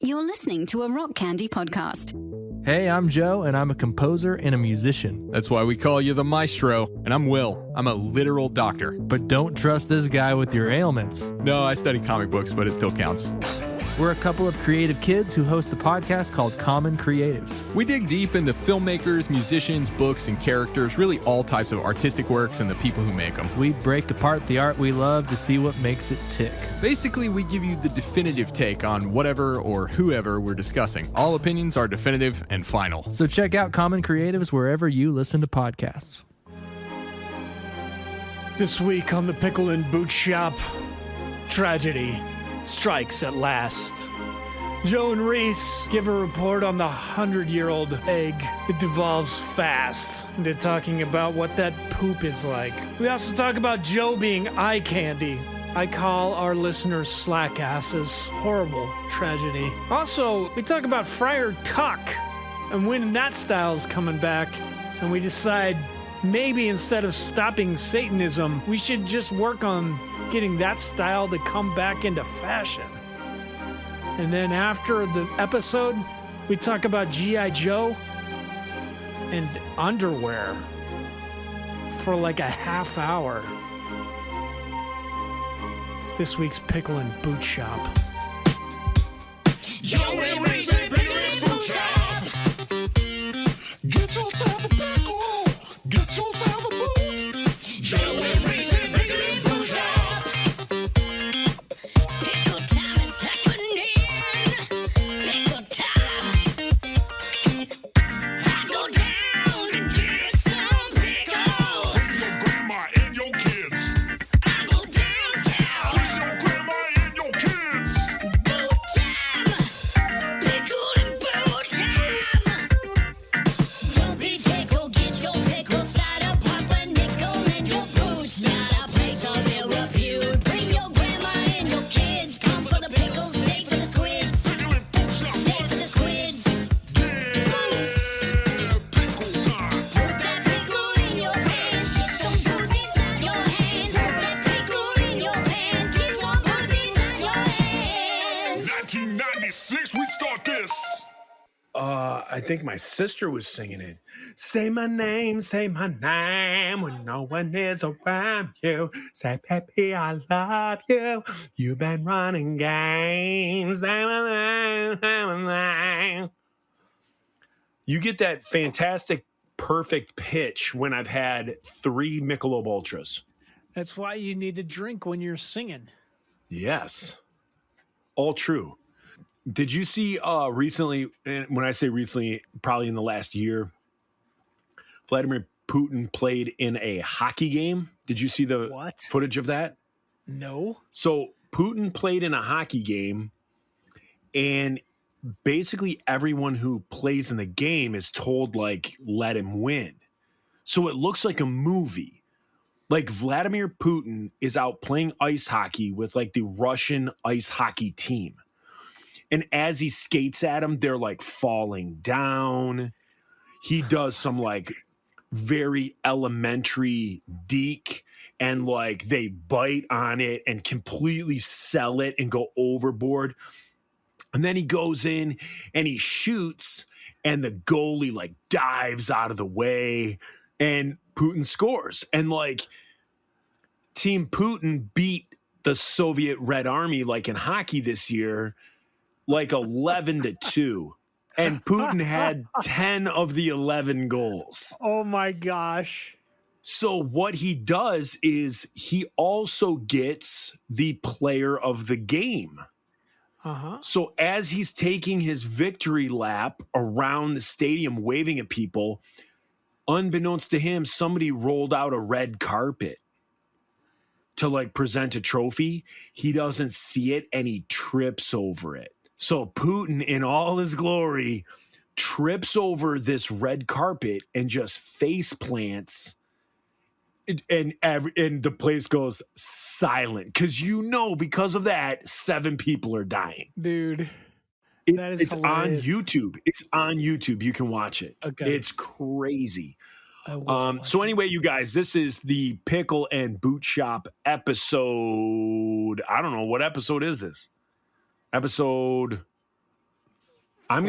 You're listening to a Rock Candy podcast. Hey, I'm Joe, and I'm a composer and a musician. That's why we call you the maestro. And I'm Will. I'm a literal doctor. But don't trust this guy with your ailments. No, I study comic books, but it still counts. We're a couple of creative kids who host a podcast called Common Creatives. We dig deep into filmmakers, musicians, books, and characters, really all types of artistic works and the people who make them. We break apart the art we love to see what makes it tick. Basically, we give you the definitive take on whatever or whoever we're discussing. All opinions are definitive and final. So check out Common Creatives wherever you listen to podcasts. This week on the Pickle and Boot Shop, tragedy strikes at last. Joe and Reese give a report on the 100-year-old egg. It devolves fast into talking about what that poop is like. We also talk about Joe being eye candy. I call our listeners slack asses. Horrible tragedy. Also, we talk about Friar Tuck and when that style's coming back, and we decide maybe instead of stopping Satanism, we should just work on getting that style to come back into fashion. And then after the episode, we talk about G.I. Joe and underwear for like a half hour. This week's Pickle and Boot Shop. Joe and Reese, Pickle and Boot Shop. Get yourself a pickle. Get yourself a boot. Joe and Reese, Pickle and Boot Shop. Pickle time is happening. Pickle time. I go down to get some pickles. With your grandma and your kids. I go downtown. With your grandma and your kids. Boot time. Pickle and boot time. Don't be fickle, get your pickle cider, pop a nickel in your boots. Not a place of ill repute. Bring your grandma and your kids. Come for the pickles, stay for the squids. Pickle and boot shop. Stay for the squids. Yeah, pickle time. Put that pickle in your pants. Get some boots inside your hands. Put that pickle in your pants. Get some boots inside your hands. 1996, we start this. I think my sister was singing it. Say my name when no one is around you. Say, Peppy, I love you. You've been running games. Say my name. You get that fantastic, perfect pitch when I've had 3 Michelob Ultras. That's why you need to drink when you're singing. Yes. All true. Did you see recently, and when I say recently, probably in the last year, Vladimir Putin played in a hockey game? Did you see the What? footage of that? No. So Putin played in a hockey game, and basically everyone who plays in the game is told, like, let him win. So it looks like a movie. Like Vladimir Putin is out playing ice hockey with like the Russian ice hockey team. And as he skates at them, they're like falling down. He does some like very elementary deke, and like they bite on it and completely sell it and go overboard. And then he goes in and he shoots, and the goalie like dives out of the way, and Putin scores. And like Team Putin beat the Soviet Red Army like in hockey this year, like 11-2. And Putin had 10 of the 11 goals. Oh my gosh. So what he does is he also gets the player of the game. Uh-huh. So as he's taking his victory lap around the stadium waving at people, unbeknownst to him, somebody rolled out a red carpet to like present a trophy. He doesn't see it and he trips over it. So Putin, in all his glory, trips over this red carpet and just face plants, and the place goes silent because because of that, 7 people are dying. Dude. That is It's hilarious. on YouTube. It's on YouTube. You can watch it. Okay. It's crazy. I will watch So it. anyway, you guys, this is the Pickle and Boot Shop episode. I don't know, what episode is this? Episode I'm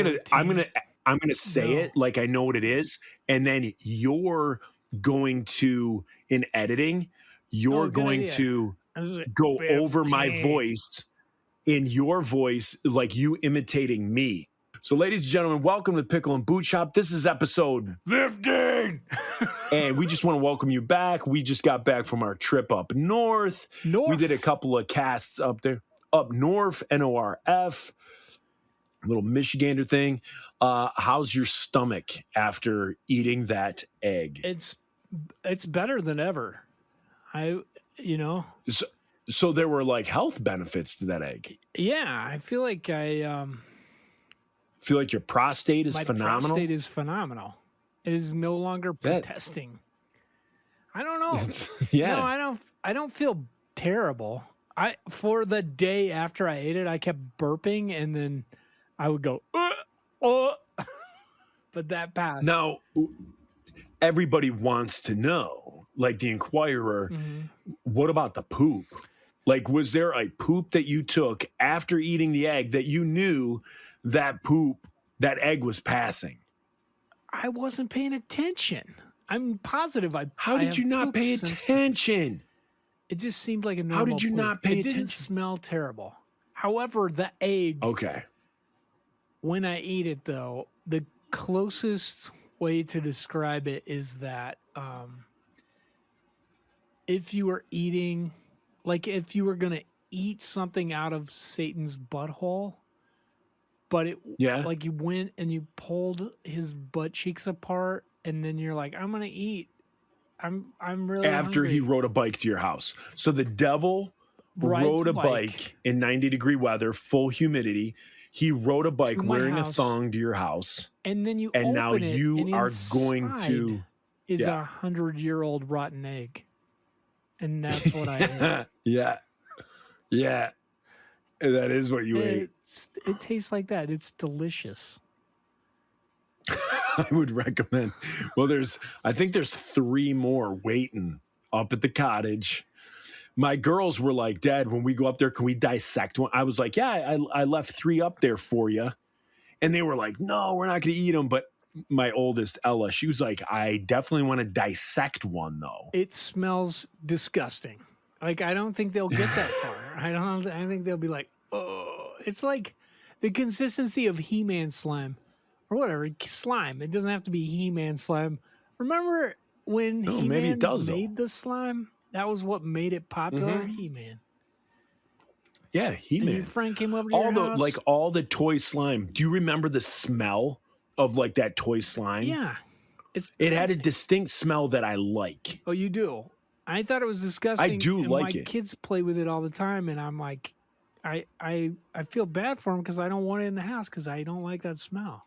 gonna say No. it like I know what it is, and then you're going to in editing, you're good going idea. to This is go over my 15. voice in your voice, like you imitating me. So, ladies and gentlemen, welcome to the Pickle and Boot Shop. This is episode 15. And we just want to welcome you back. We just got back from our trip up north. We did a couple of casts up there. Up north, NORF, little Michigander thing. How's your stomach after eating that egg? It's better than ever. So there were like health benefits to that egg. Yeah, I feel like Feel like your prostate is my phenomenal. prostate is phenomenal. It is no longer That- protesting. I don't know. Yeah. No, I don't feel terrible. For the day after I ate it, I kept burping and then I would go, but that passed. Now, everybody wants to know, like the Inquirer, Mhm. what about the poop? Like, was there a poop that you took after eating the egg that you knew that egg was passing? I wasn't paying attention. I'm positive. How did you not pay attention? It just seemed like a normal How did you poop. not pay It didn't attention? smell terrible. However, the egg, Okay. when I eat it, though, the closest way to describe it is that if you were eating, like if you were going to eat something out of Satan's butthole, but it, Yeah. like you went and you pulled his butt cheeks apart, and then you're like, I'm going to eat. I'm really After he hungry. rode a bike to your house. So the devil Rides rode a a bike. bike in 90-degree weather, full humidity. He rode a bike To my wearing a house. thong to your house. And then you And open now it, you and are going inside to- is yeah. 100-year-old rotten egg, and that's what I ate. Yeah. Yeah. That is what you ate. It tastes like that. It's delicious. I would recommend. Well, I think there's 3 more waiting up at the cottage. My girls were like, Dad, when we go up there, can we dissect one? I was like, yeah, I left 3 up there for you. And they were like, no, we're not going to eat them. But my oldest, Ella, she was like, I definitely want to dissect one, though. It smells disgusting. Like, I don't think they'll get that far. I think they'll be like, oh, it's like the consistency of He-Man slime or whatever slime. It doesn't have to be He-Man slime. Remember when No, He-Man maybe it does, though. made the slime? That was what made it popular. Mhm. He-Man. Yeah, And He-Man. your friend came over to your house. All the toy slime. Do you remember the smell of like that toy slime? Yeah. It had a distinct smell that I like. Oh, you do? I thought it was disgusting. do and like my it. kids play with it all the time, and I'm like, I feel bad for them because I don't want it in the house because I don't like that smell.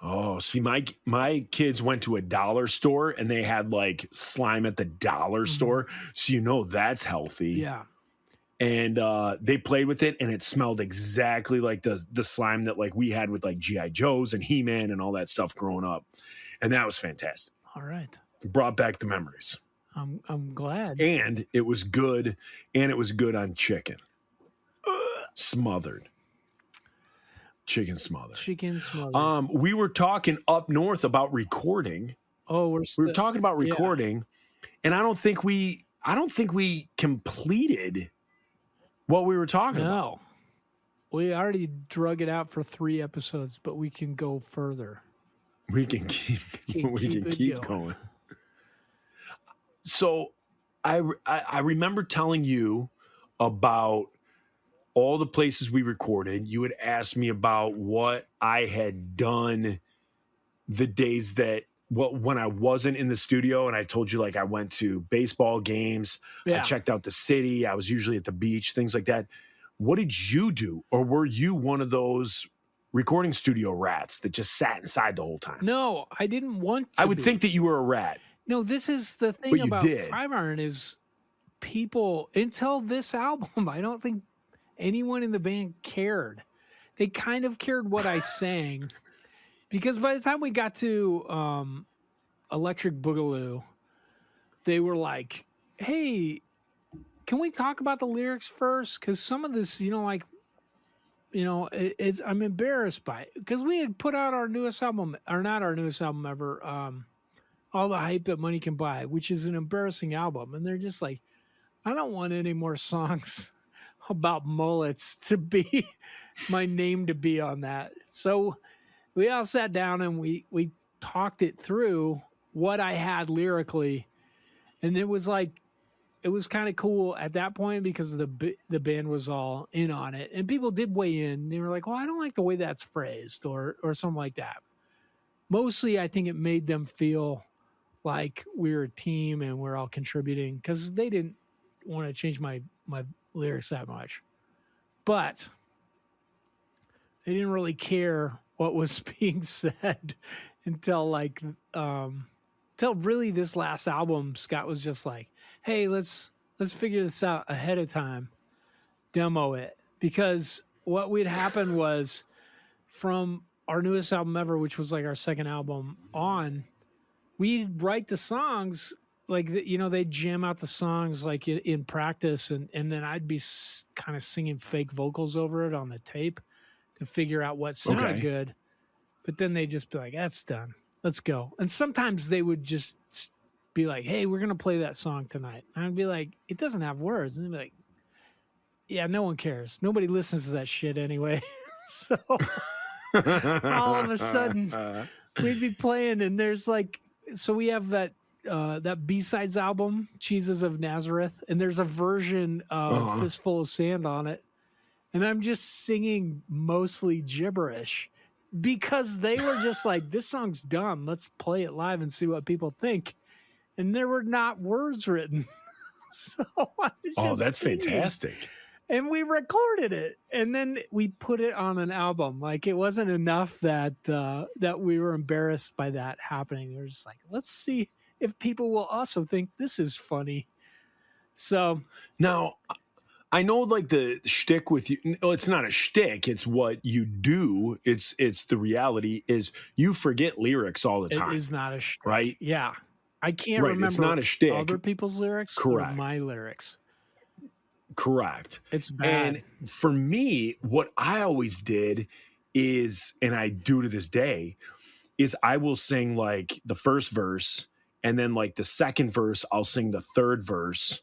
Oh, see, my kids went to a dollar store and they had like slime at the dollar store. So you know that's healthy. Yeah. And they played with it and it smelled exactly like the slime that like we had with like G.I. Joes and He-Man and all that stuff growing up. And that was fantastic. All right. It brought back the memories. I'm glad. And it was good. And it was good on chicken. Smothered. Chicken smothered. Chicken smothered. We were talking up north about recording. Oh, We were talking about yeah. recording, and I don't think we completed what we were talking about. No. We already drug it out for 3 episodes, but we can go further. We can keep Can we can keep it keep going. going. So I remember telling you about all the places we recorded. You had asked me about what I had done the days that when I wasn't in the studio, and I told you like I went to baseball games, I Yeah. checked out the city, I was usually at the beach, things like that. What did you do? Or were you one of those recording studio rats that just sat inside the whole time? No, I didn't want to. I would be. think that you were a rat. No, this is the thing But you about did. 5 Iron is people until this album, I don't think anyone in the band cared. They kind of cared what I sang because by the time we got to Electric Boogaloo, they were like, "Hey, can we talk about the lyrics first? Because some of this, like I'm embarrassed by it because we had put out our newest album, or not our newest album ever, All the Hype That Money Can Buy, which is an embarrassing album. And they're just like, I don't want any more songs about mullets to be my name to be on that. So we all sat down and we talked it through what I had lyrically. And it was kind of cool at that point because the band was all in on it, and people did weigh in. They were like, "Well, I don't like the way that's phrased," or something like that. Mostly, I think it made them feel like we're a team and we're all contributing because they didn't want to change my lyrics that much, but they didn't really care what was being said until until really this last album. Scott was just like, hey, let's figure this out ahead of time, demo it. Because what would happen was from our newest album ever, which was like our second album on, we'd write the songs, they'd jam out the songs like in practice. And then I'd be kind of singing fake vocals over it on the tape to figure out what sounded good. But then they'd just be like, that's done. Let's go. And sometimes they would just be like, hey, we're going to play that song tonight. And I'd be like, it doesn't have words. And they'd be like, yeah, no one cares. Nobody listens to that shit anyway. So all of a sudden we'd be playing and there's so we have that B-sides album, Jesus of Nazareth, and there's a version of Fistful of Sand on it. And I'm just singing mostly gibberish because they were just like, this song's dumb. Let's play it live and see what people think. And there were not words written. So I was just that's singing. fantastic. And we recorded it. And then we put it on an album. Like, it wasn't enough that we were embarrassed by that happening. They were just like, let's see if people will also think this is funny. So Now, I know the shtick with you. No, it's not a shtick. It's what you do. It's the reality is you forget lyrics all the time. it is not a shtick. Right? Yeah. I can't Right, remember it's not a shtick. other people's lyrics Correct. or my lyrics. Correct. It's bad. And for me, what I always did is, and I do to this day, is I will sing the first verse, and then the second verse, I'll sing the third verse.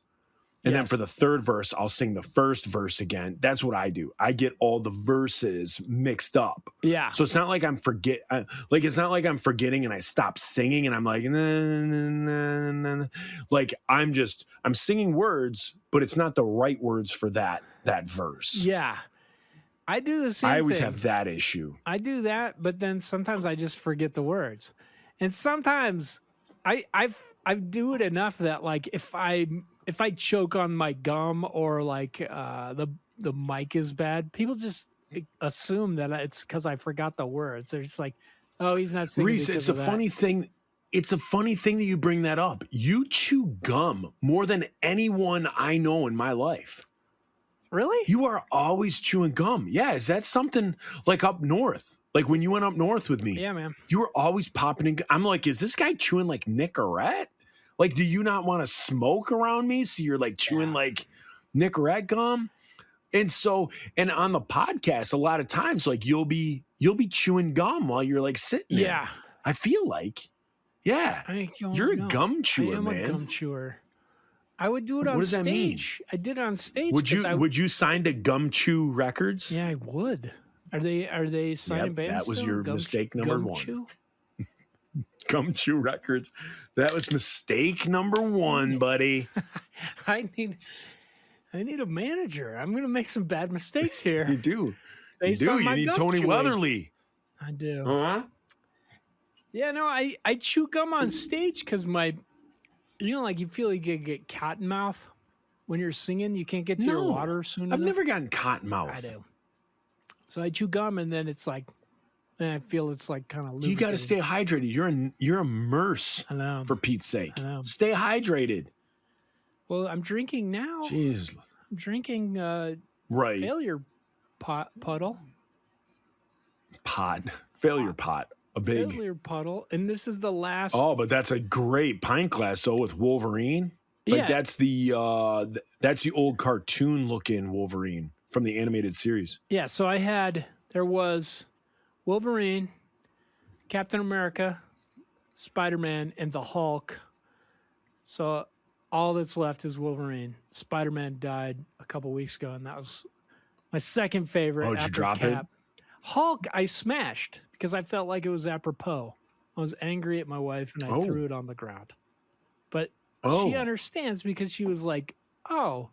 And then Yes. for the third verse, I'll sing the first verse again. That's what I do. I get all the verses mixed up. Yeah. So it's not like it's not like I'm forgetting and I stop singing and I'm like, nah, nah, nah, nah. I'm singing words, but it's not the right words for that verse. Yeah. I do the same I always thing. have that issue. I do that, but then sometimes I just forget the words. And sometimes I do it enough that if I choke on my gum or the mic is bad, people just assume that it's because I forgot the words. They're just like, oh, he's not singing. Reese, it's a funny thing. It's a funny thing that you bring that up. You chew gum more than anyone I know in my life. Really? You are always chewing gum. Yeah, is that something up north? Like when you went up north with me? Yeah, man. You were always popping in. I'm like, is this guy chewing like Nicorette? Do you not want to smoke around me? So you're chewing Nicorette gum? And on the podcast, a lot of times, you'll be chewing gum while you're sitting there. Yeah. I feel yeah. I don't You're know. a gum chewer, I am man. a gum chewer. I would do it on What does that mean? stage. I did it on stage. Would 'cause you would you sign to Gum Chew Records? Yeah, I would. Are they signing Yep, bands? that was still? your Gum mistake Chew- number Gum one. Chew? Gum Chew Records. That was mistake number one, buddy. I need a manager. I'm gonna make some bad mistakes You here. do. You Based do. on You my need gum Tony chewing. Weatherly. I do. Huh? Yeah, no, I chew gum on stage because you feel like you get cotton mouth when you're singing. You can't get to your water soon I've enough. never gotten cotton mouth. I do. So I chew gum and then then I feel it's kind of. You got to stay hydrated. You're a merce, I know. for Pete's sake. I know. Stay hydrated. Well, I'm drinking now. Jeez. I'm drinking Right. failure puddle. Failure pot. A big. Failure puddle, and this is the last. Oh, but that's a great pint glass though with Wolverine. Yeah. That's the old cartoon looking Wolverine. from the animated series. Yeah, so there was Wolverine, Captain America, Spider-Man, and the Hulk. So all that's left is Wolverine. Spider-Man died a couple weeks ago, and that was my second favorite. Oh, did you after drop it? Cap. Hulk, I smashed because I felt like it was apropos. I was angry at my wife, and I threw it on the ground. But she understands because she was like, "Oh,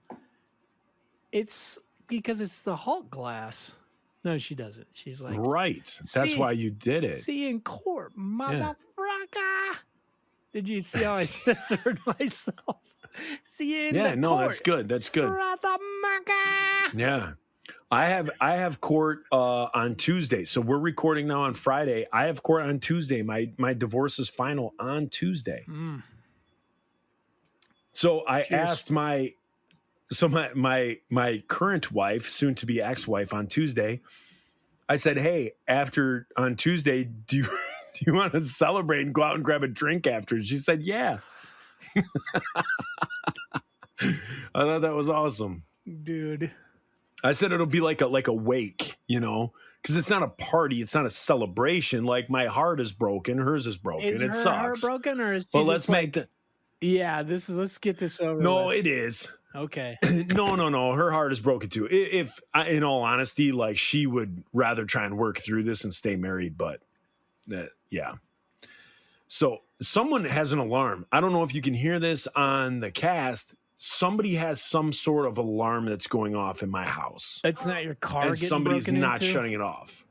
it's because it's the Hulk glass." No, she doesn't. She's like, Right. That's See- why you did it. "See you in court, motherfucker." Did you see how I censored myself? See you in Yeah, the no, court, that's good. That's good. motherfucker. Yeah. I have court on Tuesday. So we're recording now on Friday. I have court on Tuesday. My divorce is final on Tuesday. Mm. So I Cheers. asked my current wife, soon to be ex-wife, on Tuesday. I said, "Hey, after on Tuesday, do you want to celebrate and go out and grab a drink after?" She said, "Yeah." I thought that was awesome. Dude. I said it'll be like a wake, because it's not a party, it's not a celebration. Like my heart is broken, hers is broken. Is It her sucks. heart broken or is she But just let's make the yeah, let's get this over no. with. It is Okay. no. Her heart is broken too. If in all honesty, like she would rather try and work through this and stay married. But yeah. So someone has an alarm. I don't know if you can hear this on the cast. Somebody has some sort of alarm that's going off in my house. It's not your car And getting somebody's broken not into? shutting it off.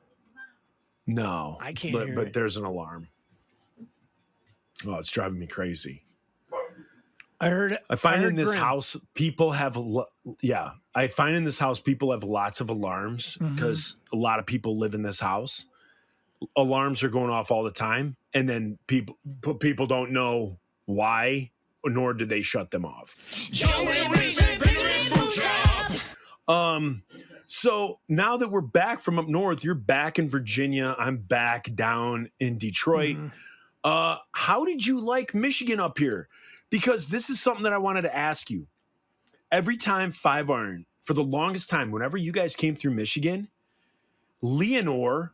No, I can't but, hear but it. there's an alarm. Oh, it's driving me crazy. I find in this house people have I find in this house people have lots of alarms because a lot of people live in this house. Alarms are going off all the time, and then people don't know why, nor do they shut them off. So now that we're back from up north, you're back in Virginia. I'm back down in Detroit. How did you like Michigan up here? Because this is something that I wanted to ask you. Every time 5 Iron, for the longest time, whenever you guys came through Michigan, Leonore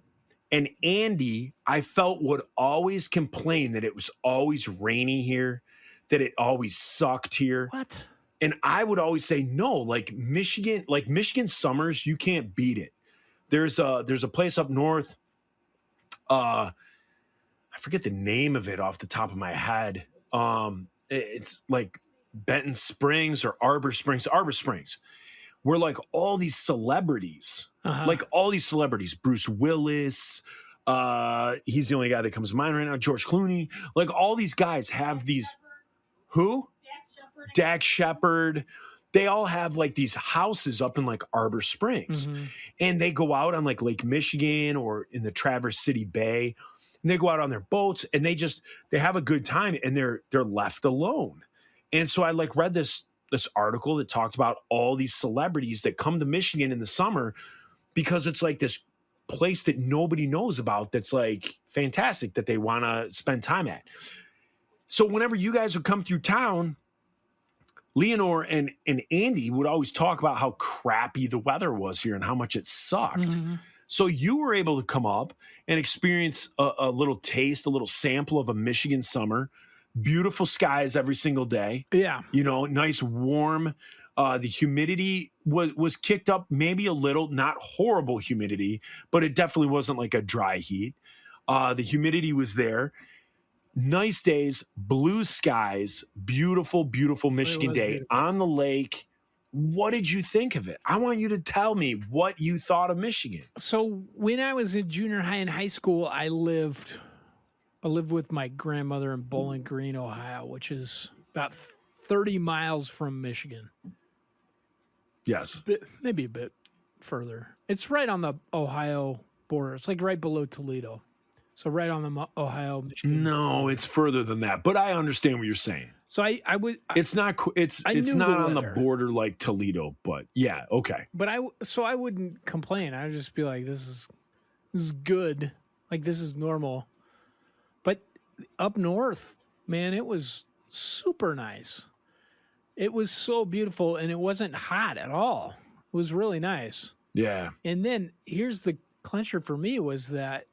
and Andy, I felt would always complain that it was always rainy here, that it always sucked here. What? And I would always say, no, like Michigan summers, you can't beat it. There's a place up north. I forget the name of it off the top of my head. It's like Benton Springs or Arbor Springs, where like all these celebrities, Bruce Willis, he's the only guy that comes to mind right now, George Clooney, like all these guys have these, who? Dak Shepard. They all have like these houses up in like Arbor Springs, and they go out on like Lake Michigan or in the Traverse City Bay, and they go out on their boats and they have a good time, and they're left alone. And so I like read this article that talked about all these celebrities that come to Michigan in the summer because it's like this place that nobody knows about that's like fantastic that they want to spend time at. So whenever you guys would come through town, Leonore and Andy would always talk about how crappy the weather was here and how much it sucked. So you were able to come up and experience a little taste, a little sample of a Michigan summer. Beautiful skies every single day. Yeah. Nice, warm. The humidity was kicked up maybe a little, not horrible humidity, but it definitely wasn't like a dry heat. The humidity was there. Nice days, blue skies, beautiful, beautiful Michigan day beautiful. on the lake. What did you think of it? I want you to tell me what you thought of Michigan. So when I was in junior high and high school, I lived with my grandmother in Bowling Green, Ohio, which is about 30 miles from Michigan. Yes. Maybe a bit further. It's right on the Ohio border. It's like right below Toledo. So right on the Ohio-Michigan. No, it's further than that, but I understand what you're saying. So I would. It's not. It's I it's knew not the on the weather. border like Toledo, but yeah, okay. But I wouldn't complain. I would just be like, this is good. Like this is normal. But up north, man, it was super nice. It was so beautiful, and it wasn't hot at all. It was really nice. Yeah. And then here's the clincher for me was that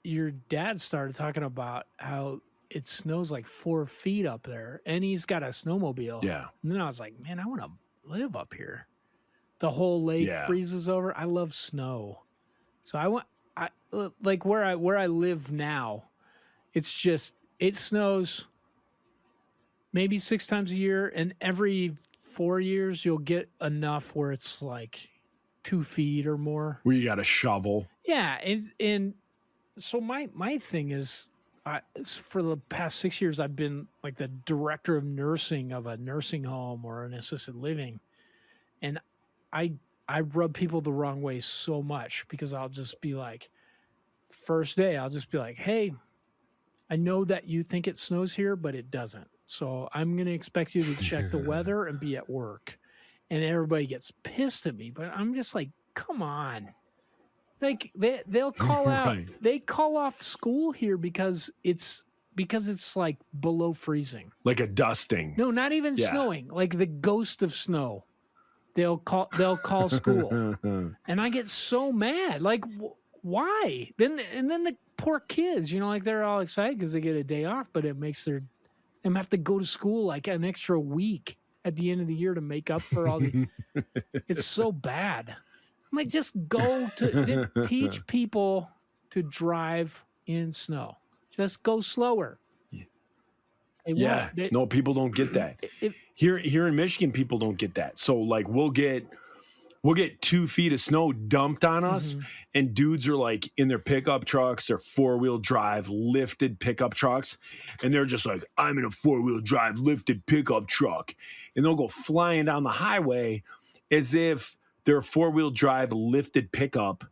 your dad started talking about how it snows like 4 feet up there, and he's got a snowmobile. Yeah. And then I was like, man, I want to live up here. The whole lake Yeah. freezes over. I love snow. So I like where I live now. It's just, it snows maybe 6 times a year, and every 4 years you'll get enough where it's like 2 feet or more. Where you got a shovel. Yeah, and so my thing is, for the past 6 years, I've been like the director of nursing of a nursing home or an assisted living, and I rub people the wrong way so much because I'll just be like, first day, I'll just be like, hey, I know that you think it snows here, but it doesn't. So I'm going to expect you to check the weather and be at work. And everybody gets pissed at me, but I'm just like, come on. Like they'll call out, Right. they call off school here because it's like below freezing. Like a dusting. No, not even Yeah. snowing, like the ghost of snow. They'll call school. And I get so mad. Like, why? Then the poor kids, like they're all excited because they get a day off, but it makes them have to go to school like an extra week at the end of the year to make up for all the. It's so bad. I'm like, just go to teach people to drive in snow. Just go slower. They Yeah. won't. They- No, people don't get that. If- Here in Michigan, people don't get that. So like we'll get 2 feet of snow dumped on us, and dudes are like in their pickup trucks or 4-wheel drive lifted pickup trucks, and they're just like, I'm in a 4-wheel drive lifted pickup truck, and they'll go flying down the highway as if their 4-wheel drive lifted pickup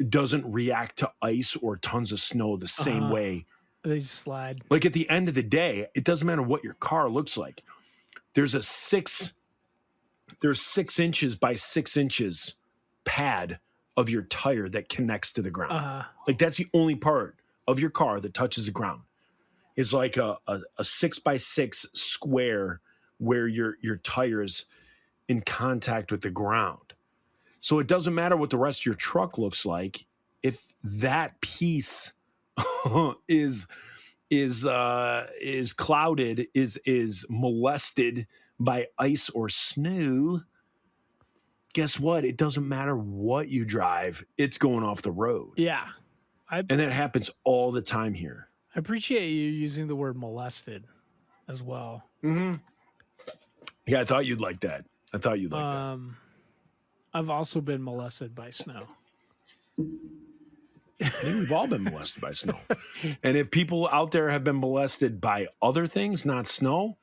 doesn't react to ice or tons of snow the same way. They just slide. Like at the end of the day, it doesn't matter what your car looks like. There's 6 inches by 6 inches pad of your tire that connects to the ground. Like that's the only part of your car that touches the ground. It's like a 6 by 6 square where your tire's in contact with the ground. So it doesn't matter what the rest of your truck looks like. If that piece is clouded, is molested by ice or snow, guess what? It doesn't matter what you drive, it's going off the road. Yeah. And that happens all the time here. I appreciate you using the word molested as well. Yeah, I thought you'd like that. I've also been molested by snow. I think we've all been molested by snow. And if people out there have been molested by other things, not snow,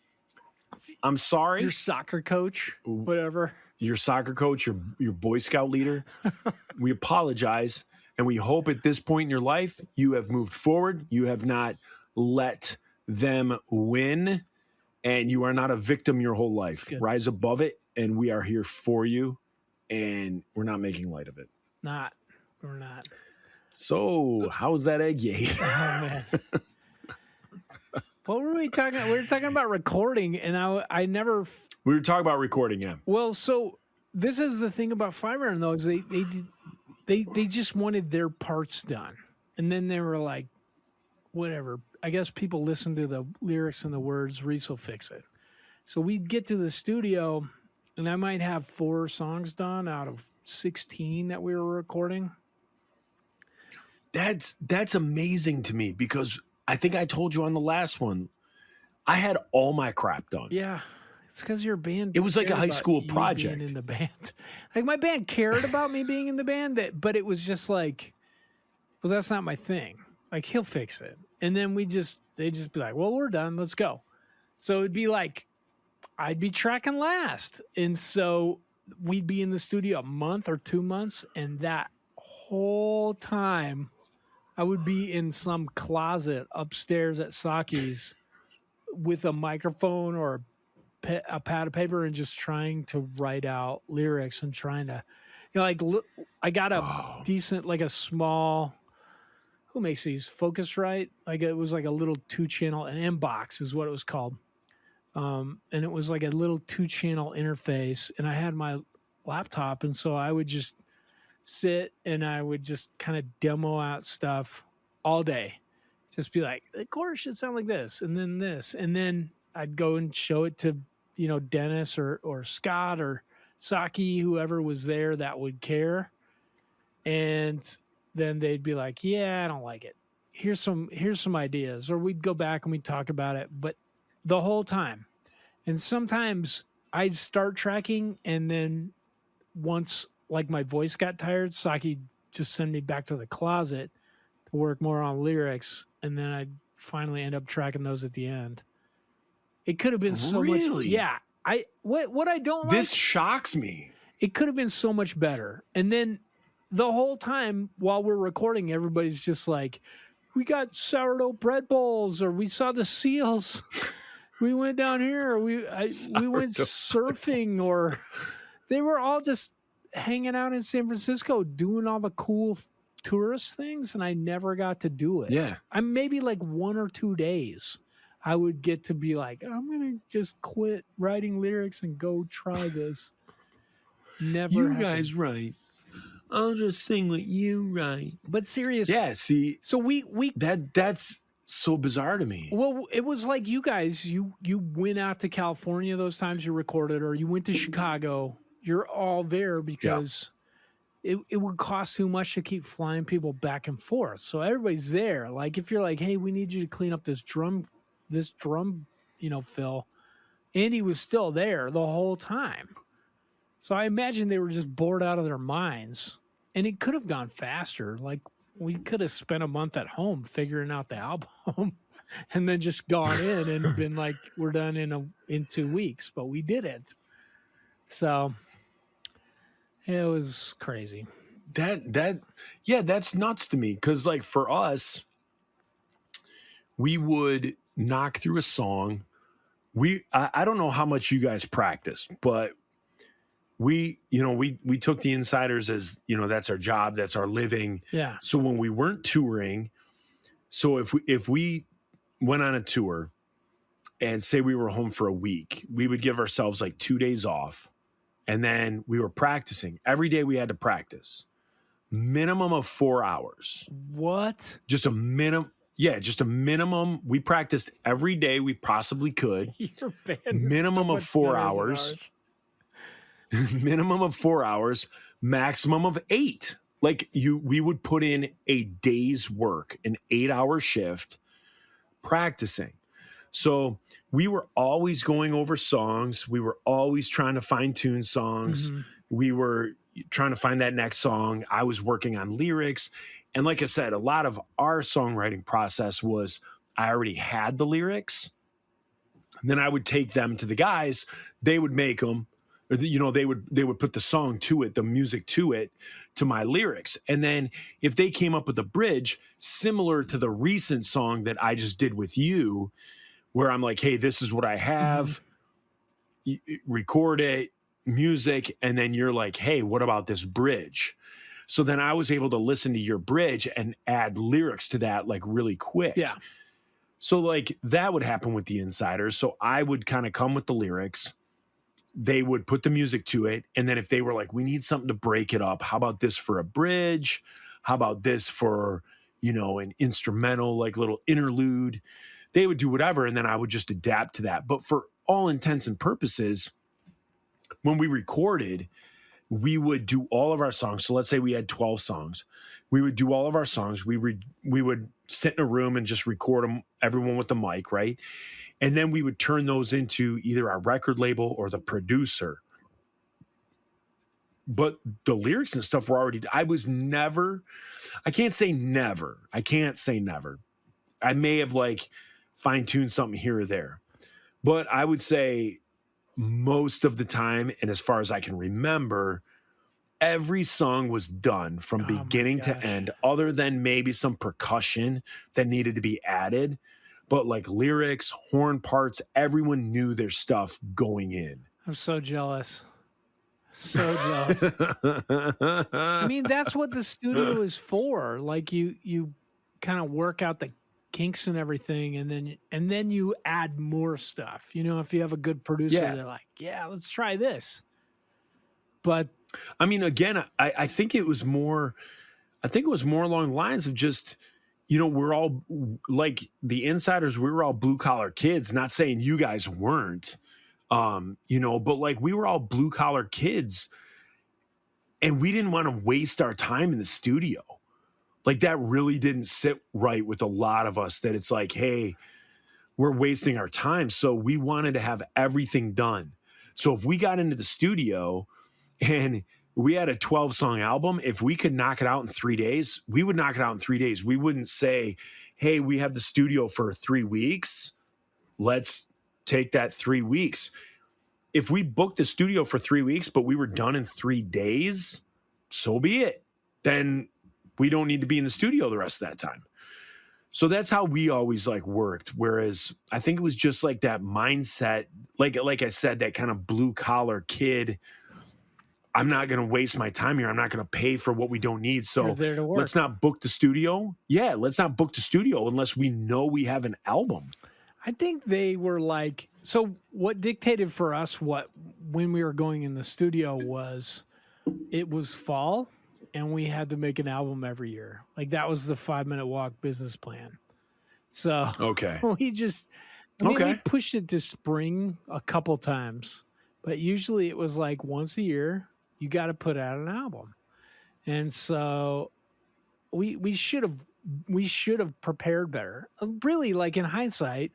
I'm sorry. Your soccer coach, whatever. Your soccer coach, your Boy Scout leader, we apologize. And we hope at this point in your life, you have moved forward. You have not let them win. And you are not a victim your whole life. good. Rise above it. And we are here for you. And we're not making light of it. We're not. So, how's that egg you ate? Oh, man. What were we talking about? We were talking about recording, and I never. We were talking about recording, yeah. Well, so this is the thing about Five Iron, though, is they just wanted their parts done. And then they were like, whatever. I guess people listen to the lyrics and the words, Reese will fix it. So we'd get to the studio, and I might have 4 songs done out of 16 that we were recording. That's amazing to me because I think I told you on the last one, I had all my crap done. Yeah. It's because your band. It was like a cared high about school you project. being in the band. Like my band cared about me being in the band, but it was just like, well, that's not my thing. Like he'll fix it, and then they just be like, well, we're done. Let's go. So it'd be like, I'd be tracking last, and so we'd be in the studio a month or 2 months, and that whole time, I would be in some closet upstairs at Saki's with a microphone or a pad of paper and just trying to write out lyrics and trying to, I got a decent, like a small, who makes these? Focusrite? Like it was like a little 2-channel, an M-Box is what it was called. And it was like a little 2-channel interface, and I had my laptop, and so I would just sit and I would just kind of demo out stuff all day. Just be like, the chorus should sound like this, and then this, and then I'd go and show it to, Dennis or Scott or Saki, whoever was there that would care. And then they'd be like, yeah, I don't like it. Here's some ideas. Or we'd go back and we'd talk about it, but the whole time. And sometimes I'd start tracking, and then once like my voice got tired, Saki just send me back to the closet to work more on lyrics, and then I'd finally end up tracking those at the end. It could have been so much. Really? Yeah. What I don't This like, shocks me. it could have been so much better. And then the whole time while we're recording, everybody's just like, we got sourdough bread bowls, or we saw the seals. We went down here. We went surfing, or they were all just hanging out in San Francisco doing all the cool tourist things, and I never got to do it. Yeah. I'm maybe like 1 or 2 days I would get to be like, I'm gonna just quit writing lyrics and go try this. Never happened. write. I'll just sing what you write. But serious. Yeah, see, So we that's so bizarre to me. well, it was like you guys, you went out to California those times you recorded, or you went to Chicago. You're all there because it would cost too much to keep flying people back and forth. So everybody's there. Like if you're like, hey, we need you to clean up this drum, fill. Andy was still there the whole time. So I imagine they were just bored out of their minds. And it could have gone faster. Like we could have spent a month at home figuring out the album and then just gone in and been like, we're done in 2 weeks, but we didn't. So it was crazy. That's nuts to me. Cause like for us, we would knock through a song. I don't know how much you guys practice, but we took the Insiders as, that's our job, that's our living. Yeah. So when we weren't touring, so if we went on a tour and say we were home for a week, we would give ourselves like 2 days off, and then we were practicing. Every day we had to practice. Minimum of 4 hours. What? Just a minimum. Yeah, just a minimum. We practiced every day we possibly could. Your band is Minimum so of much 4 better than hours. ours. Minimum of 4 hours, maximum of 8. Like we would put in a day's work, an 8-hour shift practicing. So we were always going over songs. We were always trying to fine tune songs. Mm-hmm. We were trying to find that next song. I was working on lyrics. And like I said, a lot of our songwriting process was I already had the lyrics. And then I would take them to the guys. They would make them. Or, they would put the song to it, the music to it, to my lyrics. And then if they came up with a bridge similar to the recent song that I just did with you, where I'm like, hey, this is what I have, record it, music, and then you're like, hey, what about this bridge? So then I was able to listen to your bridge and add lyrics to that like really quick. Yeah. So like that would happen with the Insiders. So I would kind of come with the lyrics. They would put the music to it. And then if they were like, we need something to break it up, how about this for a bridge? How about this for, an instrumental, like little interlude? They would do whatever. And then I would just adapt to that. But for all intents and purposes, when we recorded, we would do all of our songs. So let's say we had 12 songs. We would do all of our songs. We would sit in a room and just record them, everyone with the mic, right? And then we would turn those into either our record label or the producer. But the lyrics and stuff were already, I can't say never. I may have like fine-tuned something here or there. But I would say most of the time, and as far as I can remember, every song was done from Oh my beginning to gosh. end, other than maybe some percussion that needed to be added. But like lyrics, horn parts, everyone knew their stuff going in. I'm so jealous. So jealous. I mean, that's what the studio is for. Like you kind of work out the kinks and everything, and then you add more stuff. You know, if you have a good producer, Yeah. they're like, yeah, let's try this. But I mean, again, I think it was more. I think it was more along the lines of just, you know, we're all like the insiders. We were all blue collar kids. Not saying you guys weren't, you know, but like we were all blue collar kids, and we didn't want to waste our time in the studio. Like that really didn't sit right with a lot of us. That it's like, hey, we're wasting our time. So we wanted to have everything done. So if we got into the studio and we had a 12-song album, if we could knock it out in 3 days, we would knock it out in 3 days. We wouldn't say, hey, we have the studio for 3 weeks. Let's take that 3 weeks. If we booked the studio for 3 weeks, but we were done in 3 days, so be it. Then we don't need to be in the studio the rest of that time. So that's how we always like worked. Whereas I think it was just like that mindset, like I said, that kind of blue collar kid. I'm not going to waste my time here. I'm not going to pay for what we don't need. So You're there to work. let's not book the studio. Yeah, let's not book the studio unless we know we have an album. I think they were like, so what dictated for us when we were going in the studio was it was fall and we had to make an album every year. Like that was the 5 Minute Walk business plan. So Okay. we just, I mean, we Okay. pushed it to spring a couple times, but usually it was like once a year, you got to put out an album. And so we should have prepared better. Really, like in hindsight,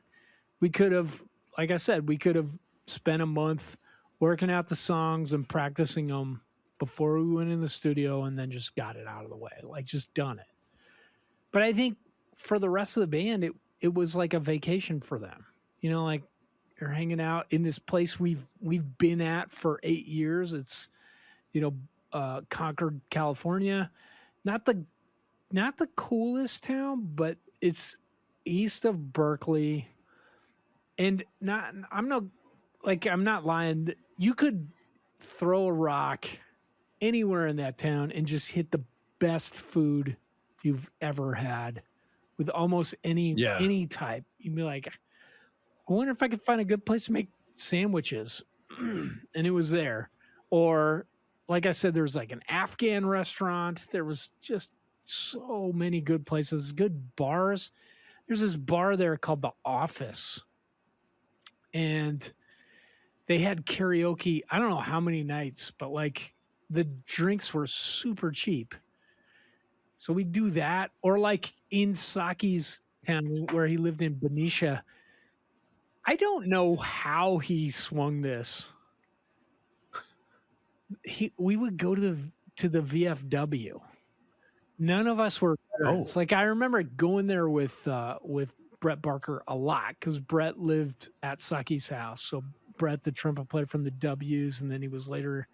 we could have, like I said, we could have spent a month working out the songs and practicing them before we went in the studio and then just got it out of the way, like just done it. But I think for the rest of the band, it was like a vacation for them. You know, like you're hanging out in this place we've been at for 8 years. It's, you know, Concord, California, not the coolest town, but it's east of Berkeley. And I'm not lying. You could throw a rock anywhere in that town and just hit the best food you've ever had with almost any type. You'd be like, I wonder if I could find a good place to make sandwiches. And it was there. Or like I said, there's like an Afghan restaurant. There was just so many good places, good bars. There's this bar there called The Office. And they had karaoke. I don't know how many nights, but like the drinks were super cheap. So we do that. Or like in Saki's town where he lived in Benicia. I don't know how he swung this. We would go to the VFW. None of us were veterans. Like I remember going there with Brett Barker a lot because Brett lived at Saki's house. So Brett, the trumpet player from the W's, and then he was later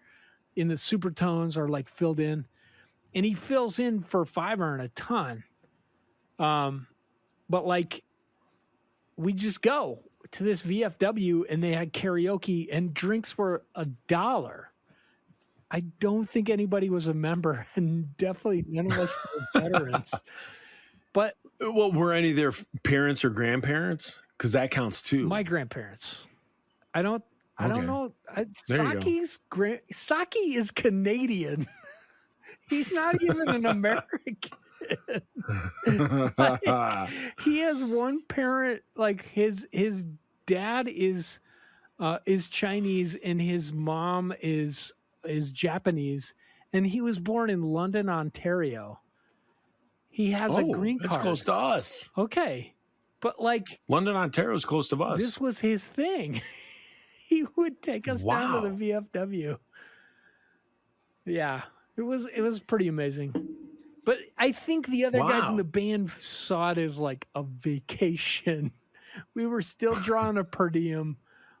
in the Supertones or like filled in. And he fills in for Fiverr and a ton. But like we just go to this VFW and they had karaoke and drinks were $1. I don't think anybody was a member, and definitely none of us were veterans. But Well, were any of their parents or grandparents? Because that counts too. my grandparents, I don't Okay. know. There you go. Saki is Canadian. He's not even an American. Like, he has one parent. Like his dad is Chinese and his mom is Japanese, and he was born in London, Ontario. He has a green card. That's close to us. Okay, but like London, Ontario is close to us. this was his thing. He would take us down to the VFW. Yeah, it was pretty amazing. But I think the other guys in Wow. the band saw it as like a vacation. We were still drawing a per diem.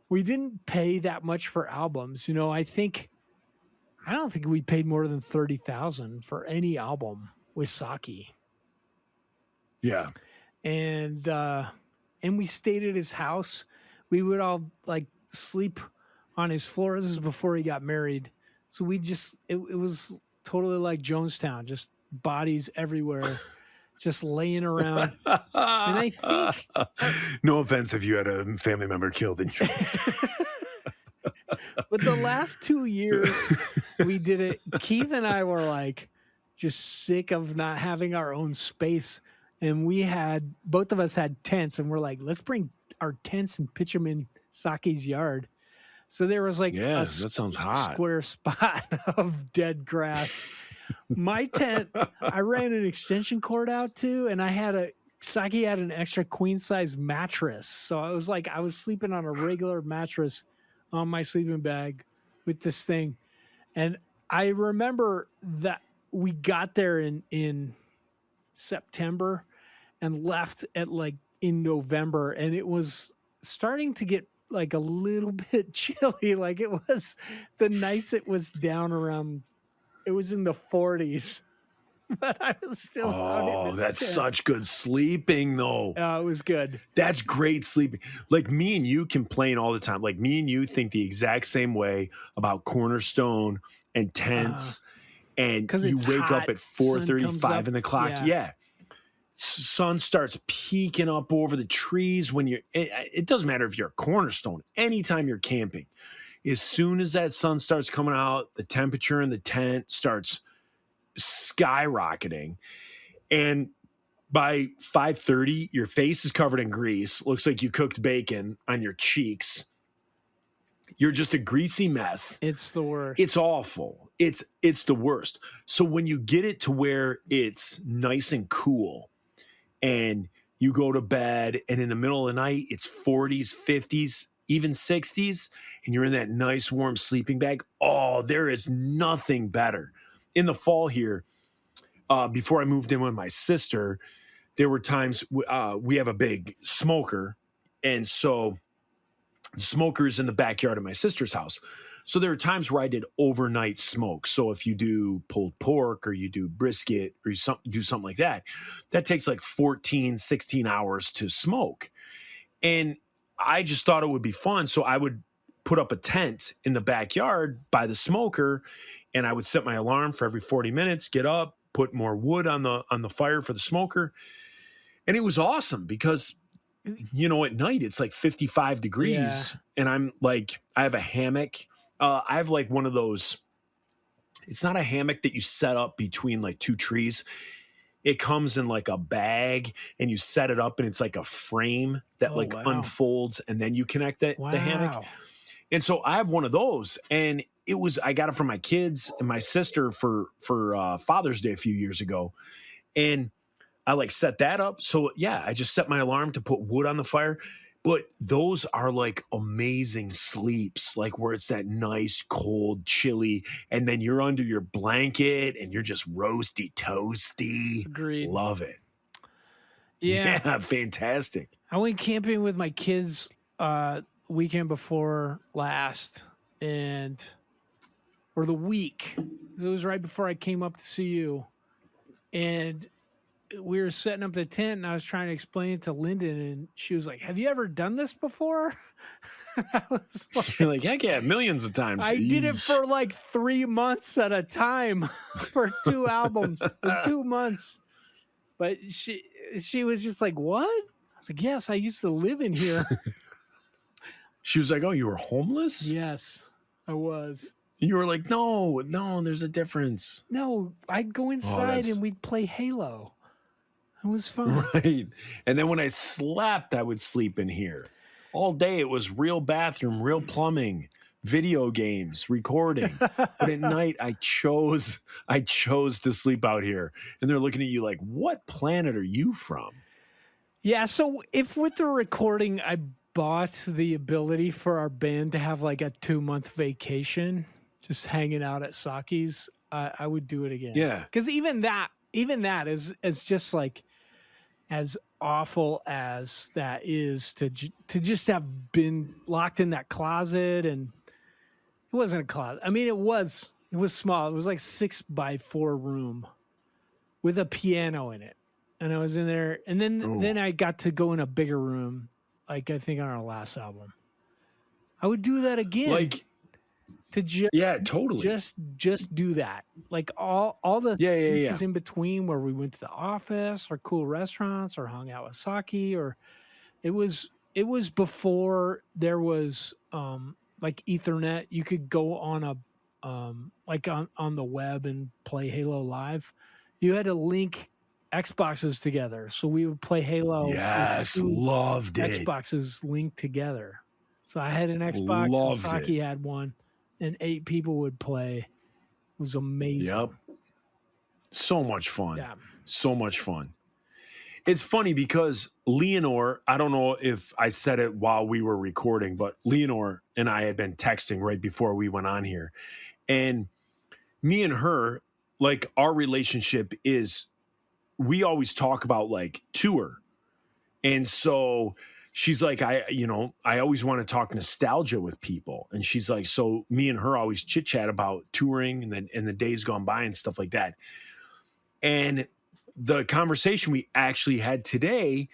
We didn't pay that much for albums. You know, I don't think we paid more than $30,000 for any album with Saki. Yeah. And we stayed at his house. We would all like sleep on his floor. This is before he got married. So we just it was totally like Jonestown, just bodies everywhere. just laying around. And I think No offense if you had a family member killed in Charleston. but the last 2 years we did it, Keith and I were like just sick of not having our own space. And both of us had tents, and we're like, let's bring our tents and pitch them in Saki's yard. So there was like Yeah, a that sounds hot. square spot of dead grass. My tent, I ran an extension cord out to, and Saki had an extra queen size mattress. So I was sleeping on a regular mattress on my sleeping bag with this thing. And I remember that we got there in September and left at like in November, and it was starting to get like a little bit chilly. Like it was the nights it was down around, it was in the 40s, but I was still out in Oh, this that's tent. such good sleeping, though. It was good. That's great sleeping. Like me and you complain all the time. Like me and you think the exact same way about Cornerstone and tents. And 'Cause you it's wake hot, up at sun comes 4:35 up, in the clock. yeah. Yeah. Sun starts peeking up over the trees when it doesn't matter if you're a Cornerstone, anytime you're camping. As soon as that sun starts coming out, the temperature in the tent starts skyrocketing. And by 5:30, your face is covered in grease. Looks like you cooked bacon on your cheeks. You're just a greasy mess. It's the worst. It's awful. It's the worst. So when you get it to where it's nice and cool and you go to bed and in the middle of the night it's 40s, 50s, even 60s, and you're in that nice warm sleeping bag, oh, there is nothing better. In the fall here, before I moved in with my sister, there were times we have a big smoker, and so the smoker is in the backyard of my sister's house. So there are times where I did overnight smoke. So if you do pulled pork or you do brisket or you do something like that, that takes like 14, 16 hours to smoke. And I just thought it would be fun. So I would put up a tent in the backyard by the smoker, and I would set my alarm for every 40 minutes, get up, put more wood on the fire for the smoker. And it was awesome because, you know, at night it's like 55 degrees and I'm like, I have a hammock. I have like one of those, it's not a hammock that you set up between like two trees. It comes in like a bag and you set it up and it's like a frame that wow. unfolds and then you connect the hammock. And so I have one of those, and I got it from my kids and my sister for Father's Day a few years ago. And I like set that up. So yeah, I just set my alarm to put wood on the fire. But those are like amazing sleeps, like where it's that nice, cold, chilly, and then you're under your blanket and you're just roasty, toasty. Agreed. Love it. Yeah. Fantastic. I went camping with my kids weekend before last, or the week. It was right before I came up to see you. And we were setting up the tent, and I was trying to explain it to Lyndon, and she was like, "Have you ever done this before?" I was like, You're like, heck yeah, millions of times. I did it for like 3 months at a time for 2 albums, for 2 months. But she was just like, "What?" I was like, "Yes, I used to live in here." She was like, "Oh, you were homeless?" Yes, I was. You were like, no, there's a difference. No, I'd go inside that's- and we'd play Halo. It was fun. Right. And then when I slept, I would sleep in here. All day it was real bathroom, real plumbing, video games, recording. But at night I chose to sleep out here. And they're looking at you like, "What planet are you from?" Yeah, so if with the recording I bought the ability for our band to have like a 2-month vacation, just hanging out at Saki's, I would do it again. Yeah. Because even that is just like as awful as that is to just have been locked in that closet. And it wasn't a closet. I mean, it was small. It was like 6x4 room with a piano in it. And I was in there, and then I got to go in a bigger room, like I think on our last album. I would do that again. Like, to Yeah, totally. just do that. Like all the Yeah. things in between where we went to the office or cool restaurants or hung out with Saki, or it was before there was like Ethernet. You could go on a like on the web and play Halo Live. You had to link Xboxes together, so we would play Halo. with Yes, 2 loved it. Xboxes linked together. So I had an Xbox, Loved and Saki had one, and 8 people would play. It was amazing. Yep. So much fun. Yeah. So much fun. It's funny because Leonore, I don't know if I said it while we were recording, but Leonore and I had been texting right before we went on here. And me and her, like, our relationship is, we always talk about like tour. And so she's like, I always want to talk nostalgia with people. And she's like, so me and her always chit chat about touring and the days gone by and stuff like that. And the conversation we actually had today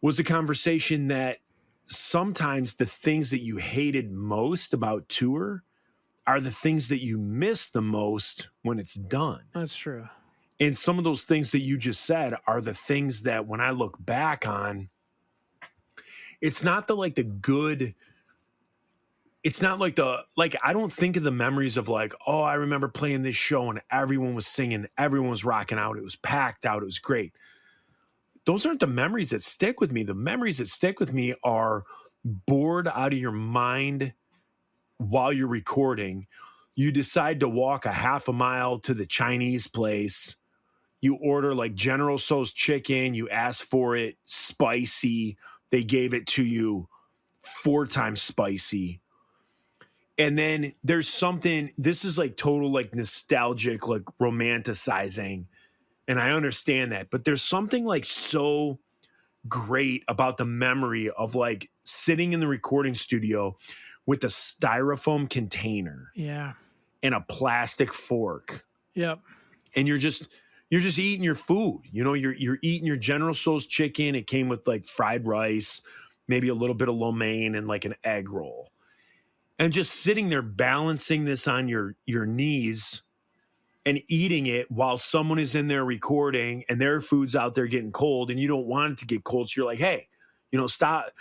was a conversation that sometimes the things that you hated most about tour are the things that you miss the most when it's done. That's true. And some of those things that you just said are the things that when I look back on, it's not the good, it's not like I don't think of the memories of like, oh, I remember playing this show and everyone was singing, everyone was rocking out, it was packed out, it was great. Those aren't the memories that stick with me. The memories that stick with me are bored out of your mind while you're recording. You decide to walk a half a mile to the Chinese place. You order like General Tso's chicken. You ask for it spicy. They gave it to you 4 times spicy. And then there's something, this is like total like nostalgic, like romanticizing. And I understand that. But there's something like so great about the memory of like sitting in the recording studio with a styrofoam container Yeah. and a plastic fork. Yep. And you're just eating your food. You know, you're eating your General Tso's chicken. It came with like fried rice, maybe a little bit of lo mein and like an egg roll. And just sitting there balancing this on your knees and eating it while someone is in there recording and their food's out there getting cold and you don't want it to get cold. So you're like, hey, stop,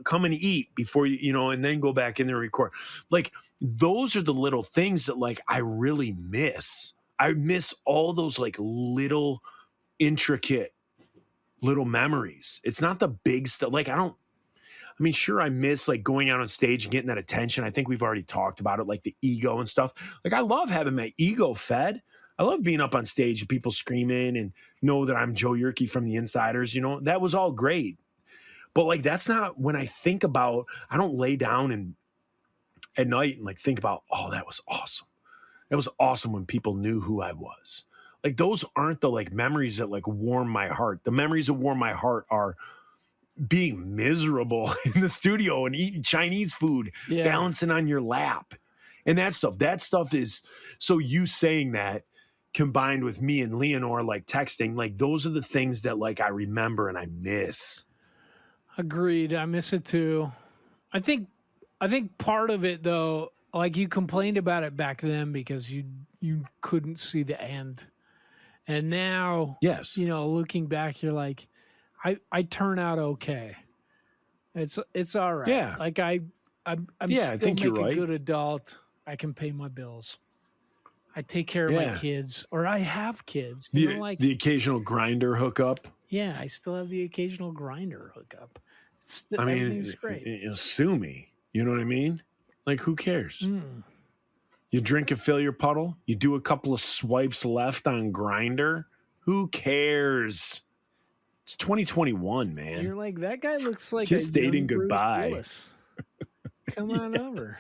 come and eat before you, and then go back in there and record. Like those are the little things that like I really miss. I miss all those like little intricate little memories. It's not the big stuff. Like sure, I miss like going out on stage and getting that attention. I think we've already talked about it, like the ego and stuff. Like I love having my ego fed. I love being up on stage and people screaming and know that I'm Joe Yerke from the Insiders. That was all great. But like, that's not when I think about, I don't lay down and at night and like think about, oh, that was awesome. That was awesome when people knew who I was. Like those aren't the like memories that like warm my heart. The memories that warm my heart are being miserable in the studio and eating Chinese food, balancing on your lap and that stuff is, so you saying that combined with me and Leonore, like texting, like those are the things that like I remember and I miss. Agreed. I miss it too. I think part of it though, like you complained about it back then because you couldn't see the end. And now, yes, looking back, you're like, I turn out okay. It's all right. Yeah. Like I'm still I think you're a right. good adult. I can pay my bills. I take care of my kids, or I have kids. The occasional grinder hookup. Yeah, I still have the occasional grinder hookup. I mean, everything's great. Sue me. You know what I mean? Like, who cares? You drink and fill your puddle. You do a couple of swipes left on Grinder. Who cares? It's 2021, man. You're like, that guy looks like Kiss a dating young Bruce goodbye. Willis. Come on over.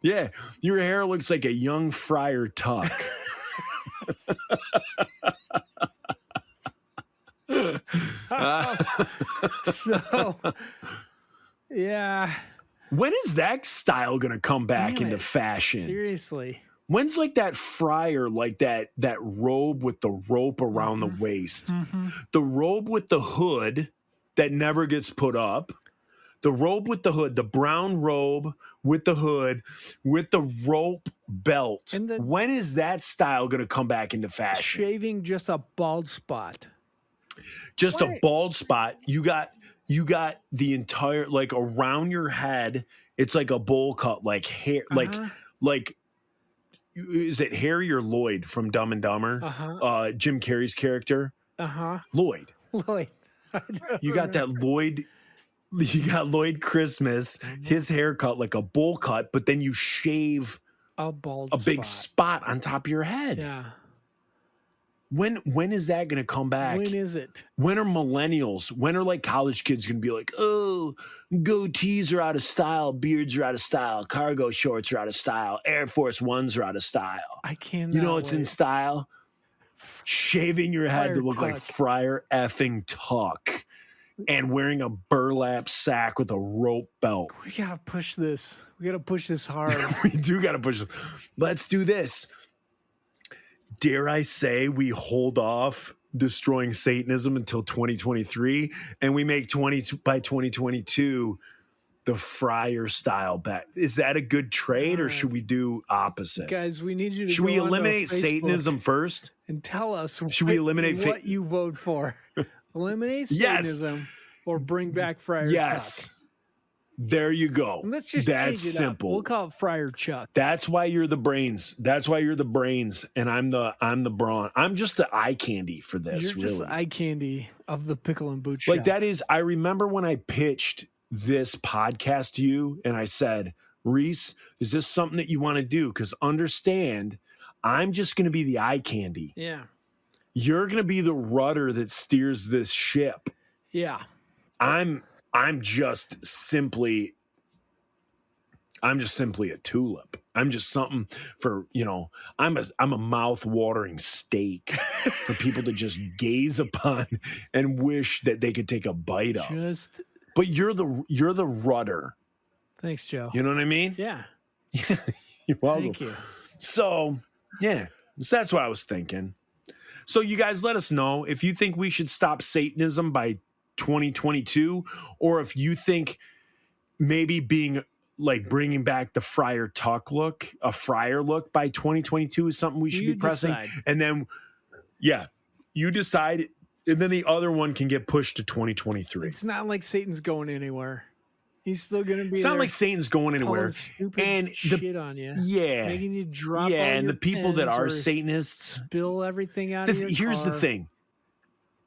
Yeah, your hair looks like a young Friar Tuck. So, yeah. When is that style going to come back Damn into it. fashion? Seriously. When's like that friar, like that robe with the rope around the waist? The robe with the hood that never gets put up. The robe with the hood, the brown robe with the hood, with the rope belt. And the- when is that style going to come back into fashion? Shaving just a bald spot. Just a What? bald spot. You got the entire, like, around your head. It's like a bowl cut, like hair, like is it Harry or Lloyd from Dumb and Dumber? Jim Carrey's character, Lloyd. Lloyd. You got that Lloyd. You got Lloyd Christmas. His haircut like a bowl cut, but then you shave A bald a big spot. spot on top of your head. Yeah. When is that going to come back? When is it? When are millennials? When are like college kids going to be like, oh, goatees are out of style, beards are out of style, cargo shorts are out of style, Air Force Ones are out of style. I can't. You know what's in style? Shaving your head Friar to look like Tuck. Friar effing Tuck and wearing a burlap sack with a rope belt. We gotta push this. We gotta push this hard. We do got to push this. Let's do this. Dare I say we hold off destroying Satanism until 2023 and we make by 2022 the Friar style bet. Is that a good trade or should we do opposite? Guys, we need you to Should go we onto eliminate Facebook Satanism first? and tell us Should we eliminate what you vote for. Eliminate Yes. Satanism or bring back Friar Yes. Tuck. There you go. Let's just That's change it simple. Up. We'll call it Friar Chuck. That's why you're the brains. That's why you're the brains, and I'm the brawn. I'm just the eye candy for this. You're just really. eye candy of the pickle and boot shop. Like that is. I remember when I pitched this podcast to you, and I said, Reese, is this something that you want to do? Because understand, I'm just going to be the eye candy. Yeah. You're going to be the rudder that steers this ship. Yeah. I'm just simply a tulip. I'm just something for, I'm a mouth-watering steak for people to just gaze upon and wish that they could take a bite of. Just But you're the rudder. thanks, Joe. You know what I mean? Yeah. You're welcome. Thank you. So, yeah, so that's what I was thinking. So you guys let us know if you think we should stop Satanism by 2022, or if you think maybe bringing back the Friar Tuck look, a friar look by 2022 is something we should You be pressing. decide. And then, yeah, you decide, and then the other one can get pushed to 2023. It's not like Satan's going anywhere. He's still going to be It's there not like Satan's going anywhere. calling stupid And shit on you. Yeah. Making you drop all And your the people that pens are or Satanists, spill everything out of your here's the car. thing.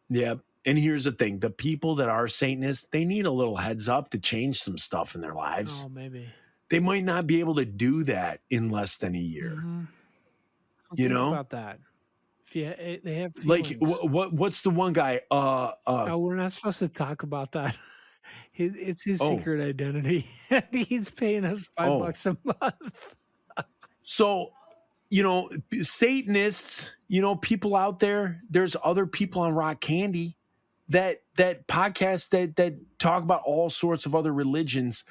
Yeah. And here's the thing. The people that are Satanists, they need a little heads up to change some stuff in their lives. Oh, maybe. They might not be able to do that in less than a year. Mhm. Well, You think know? about that. If you, they have Like feelings. what's the one guy? Oh, we're not supposed to talk about that. It's his Oh. secret identity. He's paying us $5 a month. So, Satanists, people out there, there's other people on Rock Candy that podcast that talk about all sorts of other religions.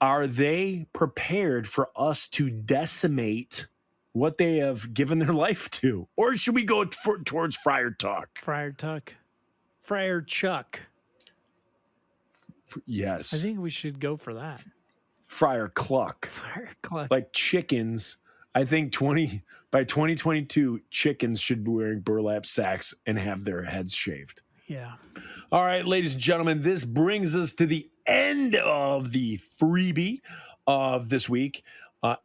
Are they prepared for us to decimate what they have given their life to? Or should we go towards Friar Tuck? Friar Tuck. Friar Chuck. Yes. I think we should go for that. Friar Cluck. Friar Cluck. Like chickens. I think by 2022, chickens should be wearing burlap sacks and have their heads shaved. Yeah. All right, ladies and gentlemen, this brings us to the end of the freebie of this week.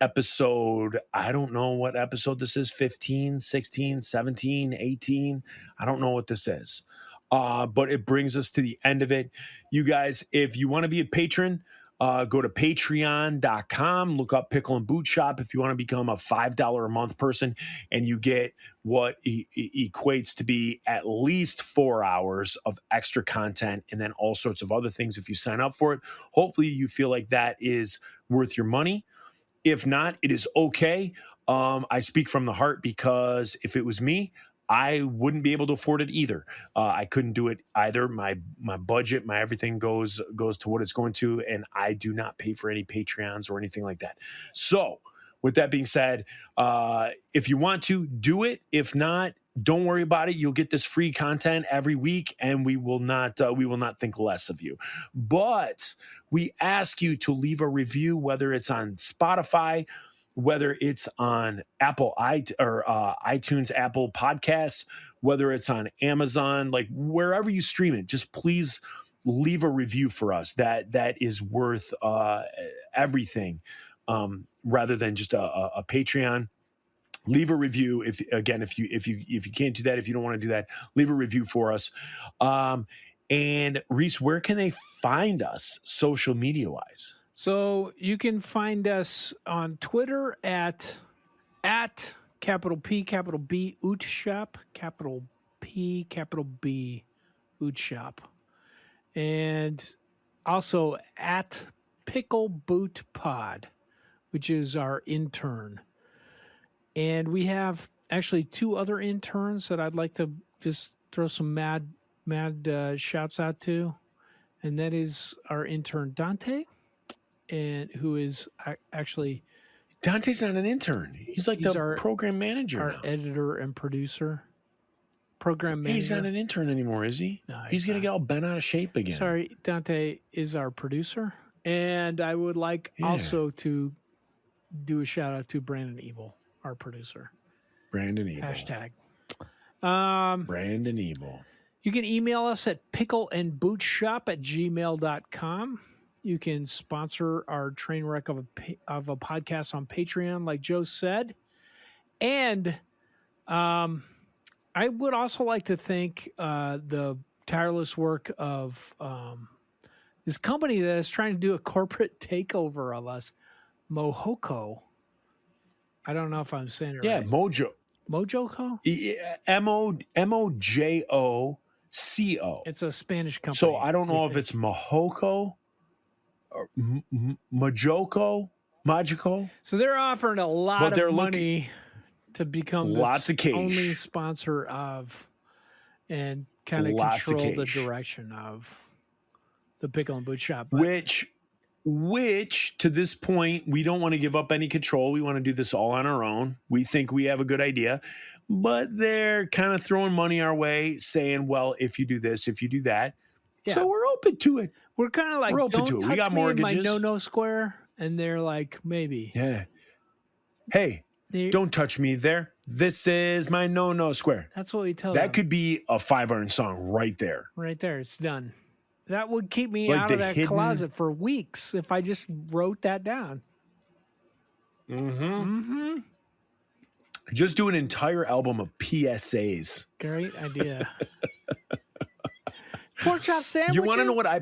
Episode, I don't know what episode this is, 15, 16, 17, 18. I don't know what this is. But it brings us to the end of it. You guys, if you want to be a patron, go to patreon.com, look up Pickle and Boot Shop if you want to become a $5 a month person, and you get what equates to be at least 4 hours of extra content and then all sorts of other things if you sign up for it. Hopefully you feel like that is worth your money. If not, it is okay. I speak from the heart because if it was me, I wouldn't be able to afford it either. I couldn't do it either. My budget, my everything goes to what it's going to, and I do not pay for any Patreons or anything like that. So with that being said, if you want to, do it. If not, don't worry about it. You'll get this free content every week, and we will not think less of you. But we ask you to leave a review, whether it's on Spotify, whether it's on iTunes, Apple Podcasts, whether it's on Amazon, like wherever you stream it. Just please leave a review for us. That is worth everything, rather than just a Patreon. Leave a review if you can't do that, if you don't want to do that, leave a review for us. And Reese, where can they find us social media wise? So you can find us on Twitter at capital P, capital B, Ootshop, capital P, capital B, Ootshop. And also at Pickle Boot Pod, which is our intern. And we have actually 2 other interns that I'd like to just throw some mad shouts out to. And that is our intern Dante, and who is actually Dante's not an intern. He's like the program manager. Our editor and producer. Program manager. He's not an intern anymore, is he? No, he's going to get all bent out of shape again. Sorry, Dante is our producer. And I would like also to do a shout out to Brandon Evil, our producer. Brandon Evil. Hashtag. Brandon Evil. You can email us at pickleandbootshop@gmail.com. You can sponsor our train wreck of a podcast on Patreon, like Joe said. And I would also like to thank the tireless work of this company that is trying to do a corporate takeover of us, Mohoko. I don't know if I'm saying it right. Mojo. Mojoco? Mojo. It's a Spanish company. So I don't know if it's Mohoko or Majoko. So they're offering a lot of money to become lots of cash. Only sponsor of and kind of control the direction of the Pickle and Boot Shop. Which to this point, we don't want to give up any control. We want to do this all on our own. We think we have a good idea, but they're kind of throwing money our way, saying, well, if you do this, if you do that. Yeah. So we're open to it. We're kind of like, we're open to it. We got mortgages. In my no square. And they're like, maybe. Yeah. Hey, don't touch me there. This is my no square. That's what we tell them. That could be a 5-iron song right there. Right there. It's done. That would keep me out of that closet for weeks if I just wrote that down. Just do an entire album of PSAs. Great idea. Pork chop sandwiches. You want to know what I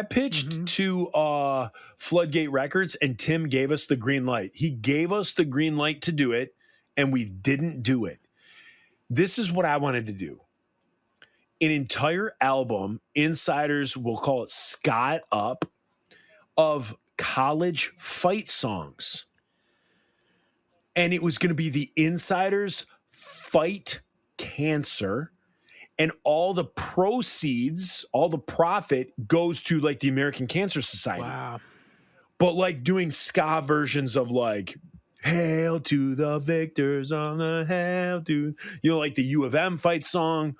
pitched? To Floodgate Records, and Tim gave us the green light. He gave us the green light to do it, and we didn't do it. This is what I wanted to do. An entire album, insiders will call it Scott Up, of college fight songs. And it was going to be the insiders fight cancer. And all the proceeds, all the profit goes to like the American Cancer Society. Wow. But like doing ska versions of like, hail to the victors on the hail to, like the U of M fight song,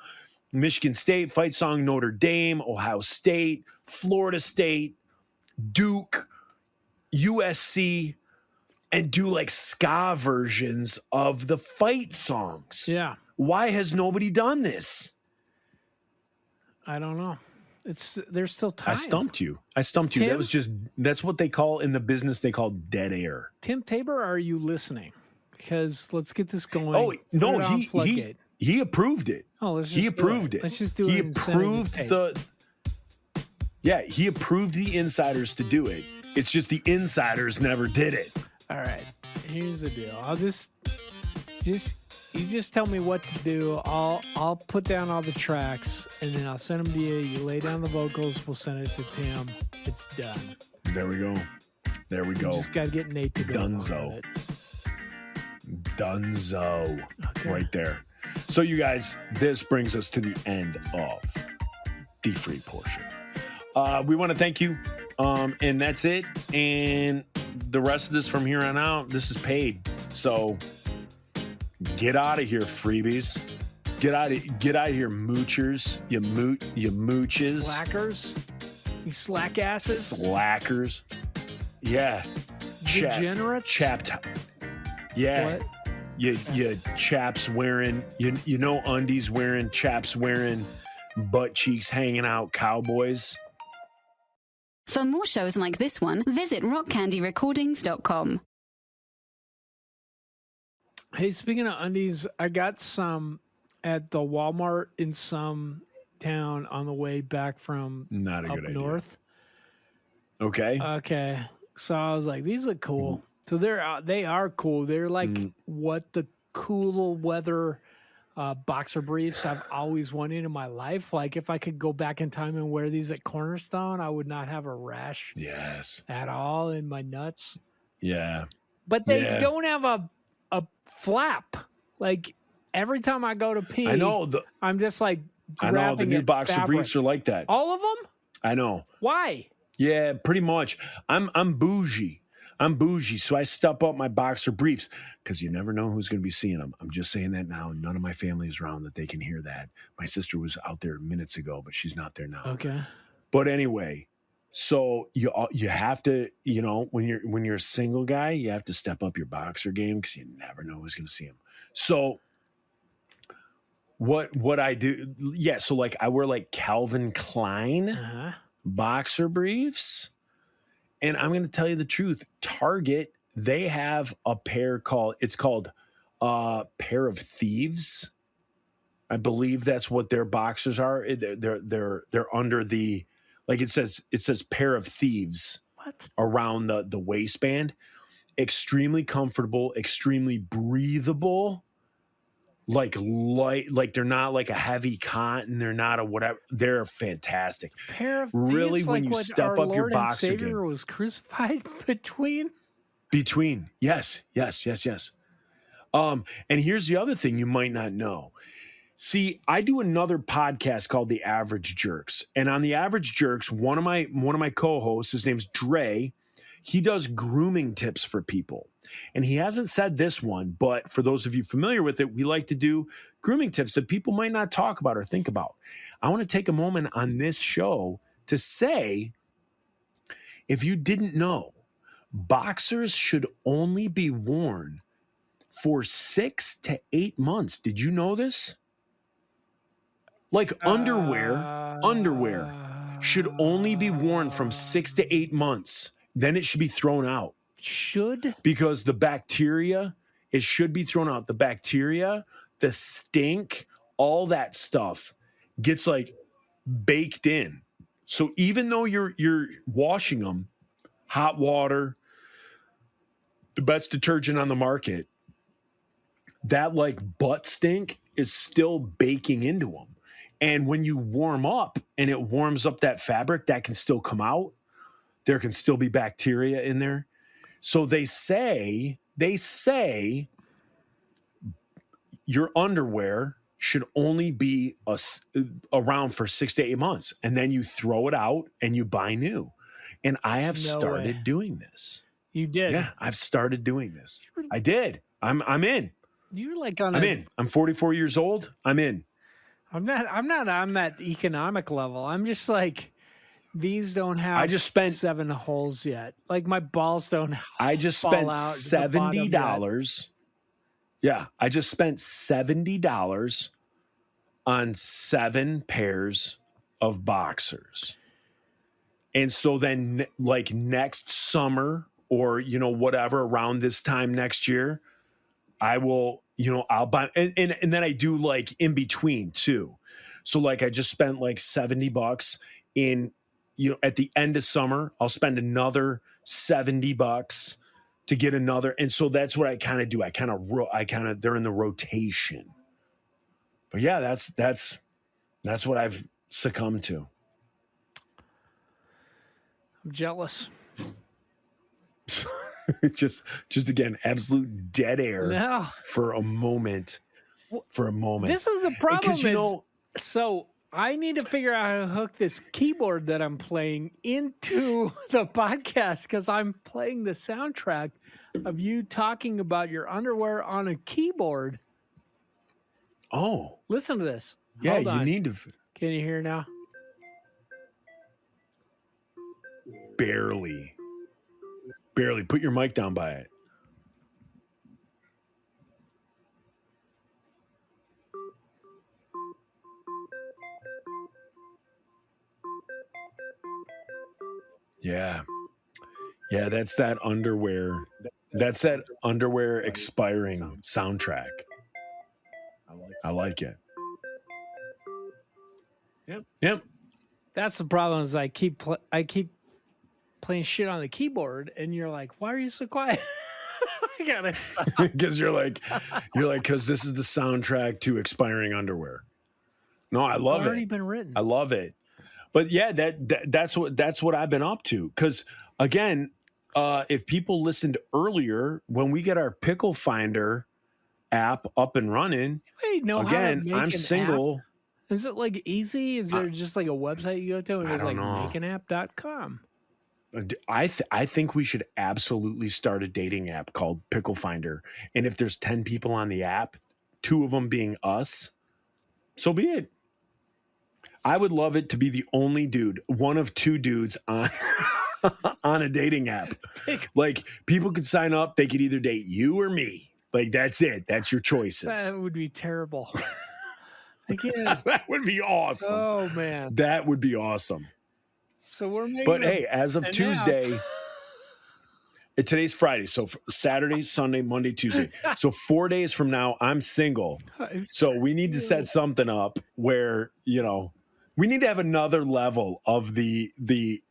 Michigan State fight song, Notre Dame, Ohio State, Florida State, Duke, USC, and do like ska versions of the fight songs. Yeah. Why has nobody done this? I don't know. There's still time. I stumped you. Tim? That's what they call in the business. They call dead air. Tim Tabor, are you listening? Because let's get this going. Oh no, he approved it. Oh, let's just he approved it. Let's just do he it. He approved the insiders to do it. It's just the insiders never did it. All right. Here's the deal. I'll just you just tell me what to do. I'll put down all the tracks and then I'll send them to you. You lay down the vocals. We'll send it to Tim. It's done. There we go. You just got to get Nate to go. Dunzo. Dunzo. Okay. Right there. So you guys, this brings us to the end of the free portion. We want to thank you. And that's it. And the rest of this from here on out, this is paid. So Get out of here, freebies. Get out of here, moochers. You mooches. Slackers. You slack asses. Slackers. Yeah. Degenerates. Chapped. Yeah. What? You chaps wearing, you know, undies wearing, chaps wearing, butt cheeks hanging out cowboys. For more shows like this one, visit rockcandyrecordings.com. Hey, speaking of undies, I got some at the Walmart in some town on the way back from Not a up good idea. north. Okay. Okay, so I was like, these look cool. So they are cool. They're like what the cool weather boxer briefs I've always wanted in my life. Like if I could go back in time and wear these at Cornerstone, I would not have a rash Yes. at all in my nuts. Yeah. But they Yeah. don't have a flap. Like every time I go to pee, I know I'm just like I know the grabbing new at boxer fabric. briefs are like that. All of them? I know. Why? Yeah, pretty much. I'm bougie. I'm bougie, so I step up my boxer briefs because you never know who's going to be seeing them. I'm just saying that now. None of my family is around that they can hear that. My sister was out there minutes ago, but she's not there now. Okay. But anyway, so you have to, you know, when you're a single guy, you have to step up your boxer game because you never know who's going to see them. So what I do, yeah. So like I wear like Calvin Klein Uh-huh. boxer briefs. And I'm going to tell you the truth. Target, they have a pair called Pair of Thieves. I believe that's what their boxers are. They're under the, like it says Pair of Thieves What? around the waistband. Extremely comfortable, extremely breathable. Like light, like they're not like a heavy cotton. They're not a whatever. They're fantastic. Pair of Really, thieves, when like you what step our up your Lord and boxer Savior game. was crucified between. Between. Yes. And here's the other thing you might not know. See, I do another podcast called The Average Jerks. And on The Average Jerks, one of my co-hosts, his name's Dre, he does grooming tips for people. And he hasn't said this one, but for those of you familiar with it, we like to do grooming tips that people might not talk about or think about. I want to take a moment on this show to say, if you didn't know, boxers should only be worn for 6 to 8 months. Did you know this? Like underwear should only be worn from 6 to 8 months. Then it should be thrown out. Should? Because the bacteria, it should be thrown out. The bacteria, the stink, all that stuff gets like baked in. So even though you're washing them, hot water, the best detergent on the market, that like butt stink is still baking into them. And when you warm up and it warms up that fabric, that can still come out. There can still be bacteria in there. So they say your underwear should only be around for 6 to 8 months. And then you throw it out and you buy new. And I have started doing this. You did. Yeah, I've started doing this. I did. I'm in. You're like on I'm in. I'm 44 years old. I'm in. I'm not on that economic level. I'm just like, these don't have I just spent 7 holes yet. Like my balls don't. I just fall spent out to the bottom yet. $70. Yeah, I just spent $70 on 7 pairs of boxers. And so then like next summer or, you know, whatever, around this time next year, I will, you know, I'll buy, and then I do like in between too. So like I just spent like $70 in, you know, at the end of summer, I'll spend another $70 to get another. And so that's what I kind of do. I kind of, they're in the rotation. But yeah, that's what I've succumbed to. I'm jealous. just again, absolute dead air No. for a moment. This is the problem. Because, you know, So I need to figure out how to hook this keyboard that I'm playing into the podcast because I'm playing the soundtrack of you talking about your underwear on a keyboard. Oh, Listen to this. yeah, Hold you on. need to Can you hear now? barely put your mic down by it. Yeah. Yeah, that's that underwear. That's that underwear expiring soundtrack. I like it. Yep. That's the problem. Is I keep playing shit on the keyboard, and you're like, "Why are you so quiet?" I gotta stop. Because you're like, because this is the soundtrack to expiring underwear. No, I love It's already it. been written. I love it. But yeah, that's what I've been up to. Because again, if people listened earlier, when we get our Pickle Finder app up and running, Wait, know how to again, make I'm an single. app? Is it like easy? Is there just like a website you go to and I it's like don't know. makeanapp.com? I think we should absolutely start a dating app called Pickle Finder. And if there's 10 people on the app, 2 of them being us, so be it. I would love it to be the only dude, one of 2 dudes on on a dating app. Like people could sign up, they could either date you or me. Like that's it. That's your choices. That would be terrible. I can't. That would be awesome. Oh man. That would be awesome. So we're making. But hey, as of an Tuesday, today's Friday. So Saturday, Sunday, Monday, Tuesday. So 4 days from now, I'm single. app. So we need to set something up where, we need to have another level of the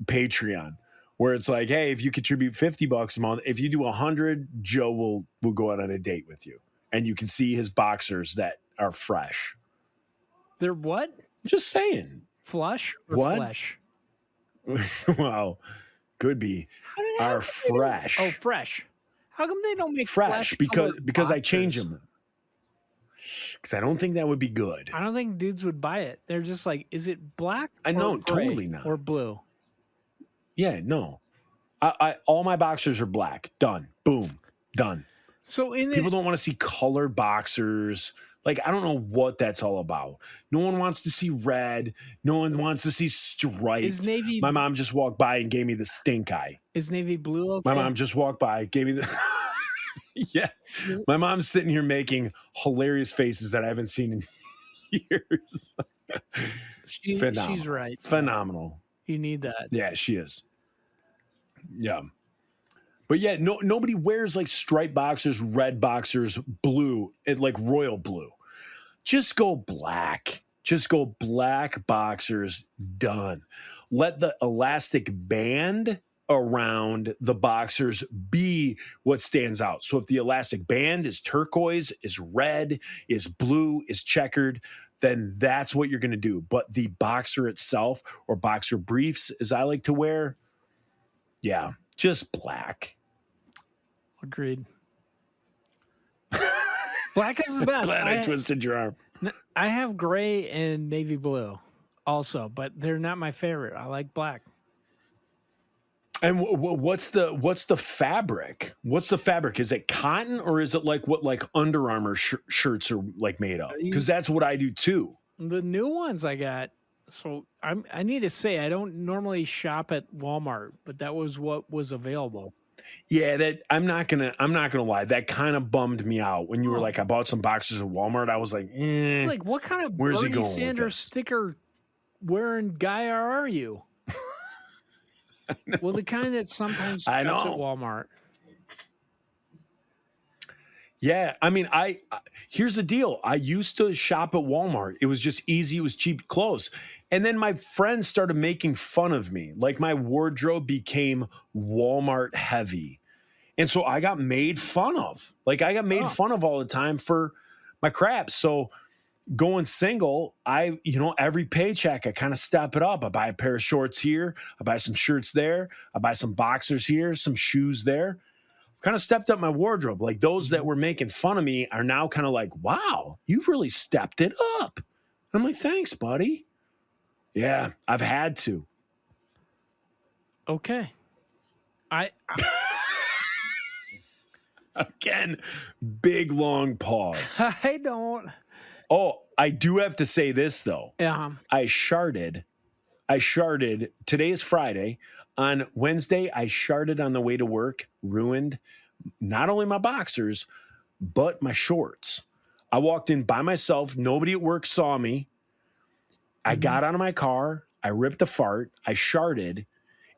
Patreon where it's like, hey, if you contribute $50 a month, if you do 100, Joe will go out on a date with you. And you can see his boxers that are fresh. They're what? Just saying. Flush or What? flesh? Well, could be. Are fresh. Oh, fresh. How come they don't make Fresh flesh-colored because I change boxers? them. Because I don't think that would be good. I don't think dudes would buy it. They're just like, is it black? I or know, gray totally not. Or blue. Yeah, no. I all my boxers are black. Done. Boom. Done. So in People the don't want to see colored boxers. Like, I don't know what that's all about. No one wants to see red. No one wants to see striped. is navy My mom just walked by and gave me the stink eye. is navy blue okay? My mom just walked by, gave me the. Yeah. My mom's sitting here making hilarious faces that I haven't seen in years. she's phenomenal. right. Phenomenal. You need that. Yeah, she is. Yeah. But yeah, nobody wears like striped boxers, red boxers, blue, like royal blue. Just go black. Just go black boxers, done. Let the elastic band around the boxers be what stands out. So if the elastic band is turquoise, is red, is blue, is checkered, then that's what you're going to do. But the boxer itself, or boxer briefs, as I like to wear, yeah, just black. Agreed. Black is the best. Glad I twisted your arm. I have gray and navy blue also, but they're not my favorite. I like black. And what's the fabric? What's the fabric? Is it cotton or is it like what Under Armour shirts are like made of? Because that's what I do too. The new ones I got. So I need to say I don't normally shop at Walmart, but that was what was available. Yeah, that I'm not gonna lie. That kind of bummed me out when you were like, I bought some boxes at Walmart. I was like, Like, what kind of Where's he Bernie going with Sanders this? sticker wearing guy are you? Well, the kind that sometimes I shops at know. Walmart. Yeah, I mean, here's the deal. I used to shop at Walmart. It was just easy. It was cheap clothes. And then my friends started making fun of me. Like my wardrobe became Walmart heavy. And so I got made fun of. Like I got made fun of all the time for my crap. So going single, every paycheck, I kind of step it up. I buy a pair of shorts here. I buy some shirts there. I buy some boxers here, some shoes there. Kind of stepped up my wardrobe. Like those that were making fun of me are now kind of like, wow, you've really stepped it up. I'm like, thanks, buddy. Yeah, I've had to. Okay. I Again, big long pause. I don't Oh, I do have to say this though. Yeah. I sharded. Today is Friday. On Wednesday, I sharded on the way to work, ruined not only my boxers, but my shorts. I walked in by myself. Nobody at work saw me. I got out of my car. I ripped a fart. I sharded.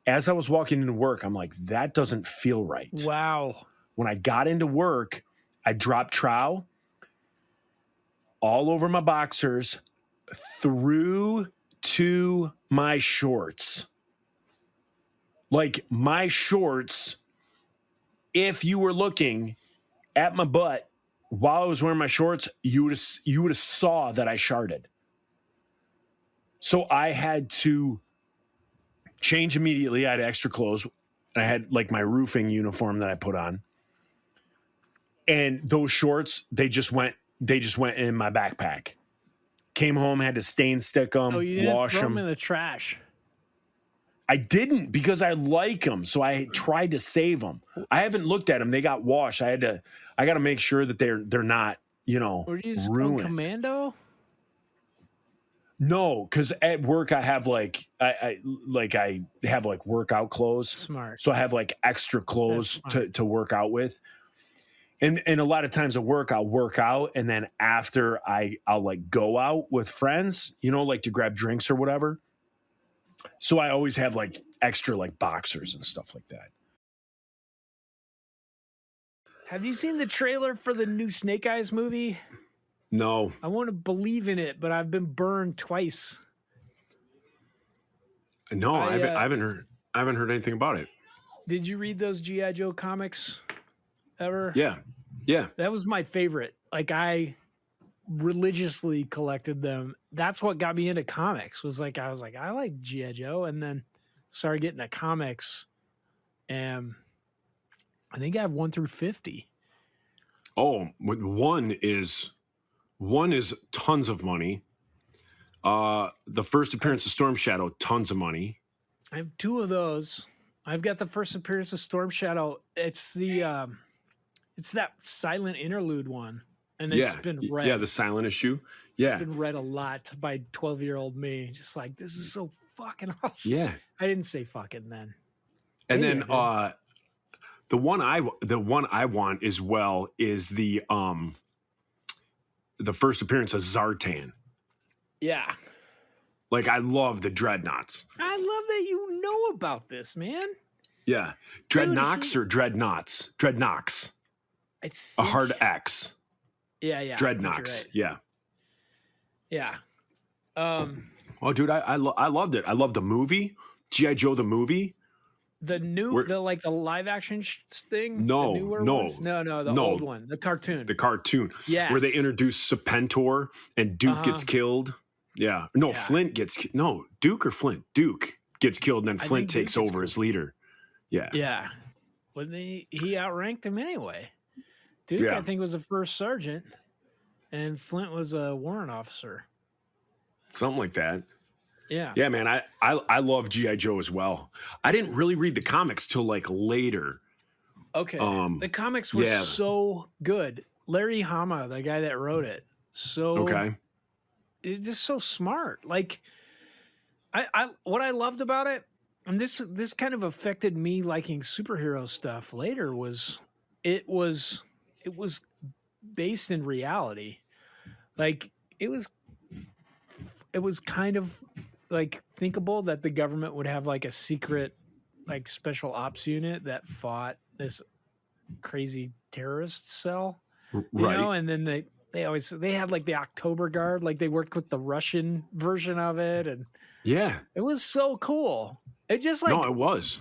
As I was walking into work, I'm like, that doesn't feel right. Wow. When I got into work, I dropped trow all over my boxers, through to my shorts. Like my shorts, if you were looking at my butt while I was wearing my shorts, you would have saw that I sharded. So I had to change immediately. I had extra clothes. I had like my roofing uniform that I put on. And those shorts, they just went in my backpack. Came home, had to stain stick them, Oh, you didn't wash throw them them. in the trash. I didn't because I like them, so I tried to save them. I haven't looked at them; they got washed. I got to make sure that they're not, Or you just go ruined. commando? No, because at work I have I have like workout clothes. Smart. So I have like extra clothes That's smart. to work out with. And a lot of times at work, I'll work out, and then after I'll like go out with friends, like to grab drinks or whatever. So I always have like extra like boxers and stuff like that. Have you seen the trailer for the new Snake Eyes movie? No, I want to believe in it, but I've been burned twice. I I haven't heard anything about it. Did you read those G.I. Joe comics ever? Yeah. That was my favorite. Like I religiously collected them. That's what got me into comics. I was like, I like G.I. Joe, and then started getting the comics. And I think I have 1 through 50. Oh, one is tons of money. The first appearance of Storm Shadow, tons of money. I have 2 of those. I've got the first appearance of Storm Shadow. It's the it's that silent interlude one. And it's been read. Yeah, the silent issue. Yeah. It's been read a lot by 12-year-old me. Just like, this is so fucking awesome. Yeah. I didn't say fucking then. And Maybe then I the one I want as well is the first appearance of Zartan. Yeah. Like I love the Dreadnoughts. I love that you know about this, man. Yeah. Dreadnoughts or Dreadnoughts? Dreadnoughts. I A think, hard X. Yeah, I think you're Dreadnoughts. right. Yeah. Yeah. Oh, dude, I loved it. I love the movie. G.I. Joe the movie. The new, We're- the live action thing? No, The newer no, ones? No, the no. old one, the cartoon. The cartoon. Yes. Where they introduce Serpentor and Duke gets killed. Yeah. No, Yeah. Flint gets no, Duke or Flint? Duke gets killed and then I Flint think Duke takes gets over as leader. Yeah. Yeah. Well, he outranked him anyway. Duke, Yeah. I think, was a first sergeant, and Flint was a warrant officer. Something like that. Yeah. Yeah, man. I love G.I. Joe as well. I didn't really read the comics till like later. Okay. Um, The comics were yeah. so good. Larry Hama, the guy that wrote it, Okay. it's just so smart. Like, I what I loved about it, and this kind of affected me liking superhero stuff later, was it was based in reality. Like it was kind of like thinkable that the government would have like a secret like special ops unit that fought this crazy terrorist cell, you Right. know, and then they had like the October Guard, like they worked with the Russian version of it, and Yeah. it was so cool. It just like, No, it was.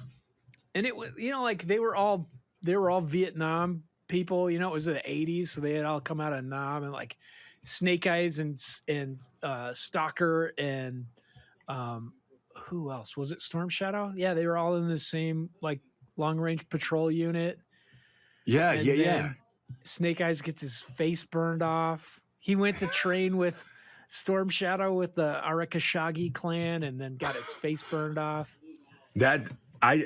and it was, like they were all Vietnam people, it was the 80s, so they had all come out of Nam, and like Snake Eyes and Stalker and who else was it? Storm Shadow? Yeah, they were all in the same like long range patrol unit. Yeah, And yeah. then Snake Eyes gets his face burned off. He went to train with Storm Shadow with the Arakashagi clan, and then got his face burned off. That I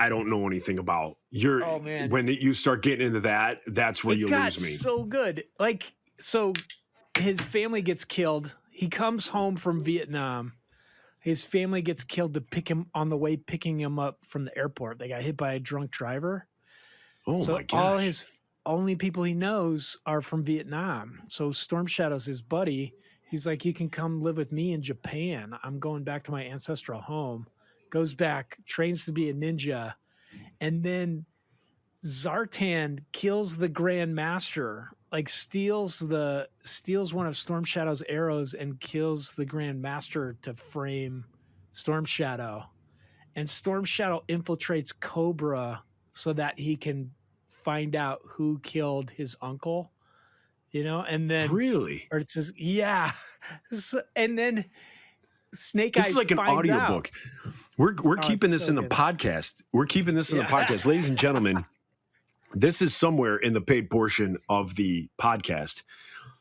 don't know anything about. Oh, man. When you start getting into that, that's where It you got lose me. so good. Like, so his family gets killed. He comes home from Vietnam. His family gets killed to pick him on the way, picking him up from the airport. They got hit by a drunk driver. Oh So my gosh. all his only people he knows are from Vietnam. So Storm Shadow's his buddy. He's like, you can come live with me in Japan. I'm going back to my ancestral home. Goes back, trains to be a ninja. And then Zartan kills the Grand Master, like steals one of Storm Shadow's arrows and kills the Grand Master to frame Storm Shadow. And Storm Shadow infiltrates Cobra so that he can find out who killed his uncle, and then Really? or it says, yeah. And then Snake This Eyes is like an finds out. audiobook. We're keeping it's this so in the good. podcast. We're keeping this in the Yeah. podcast. Ladies and gentlemen, this is somewhere in the paid portion of the podcast.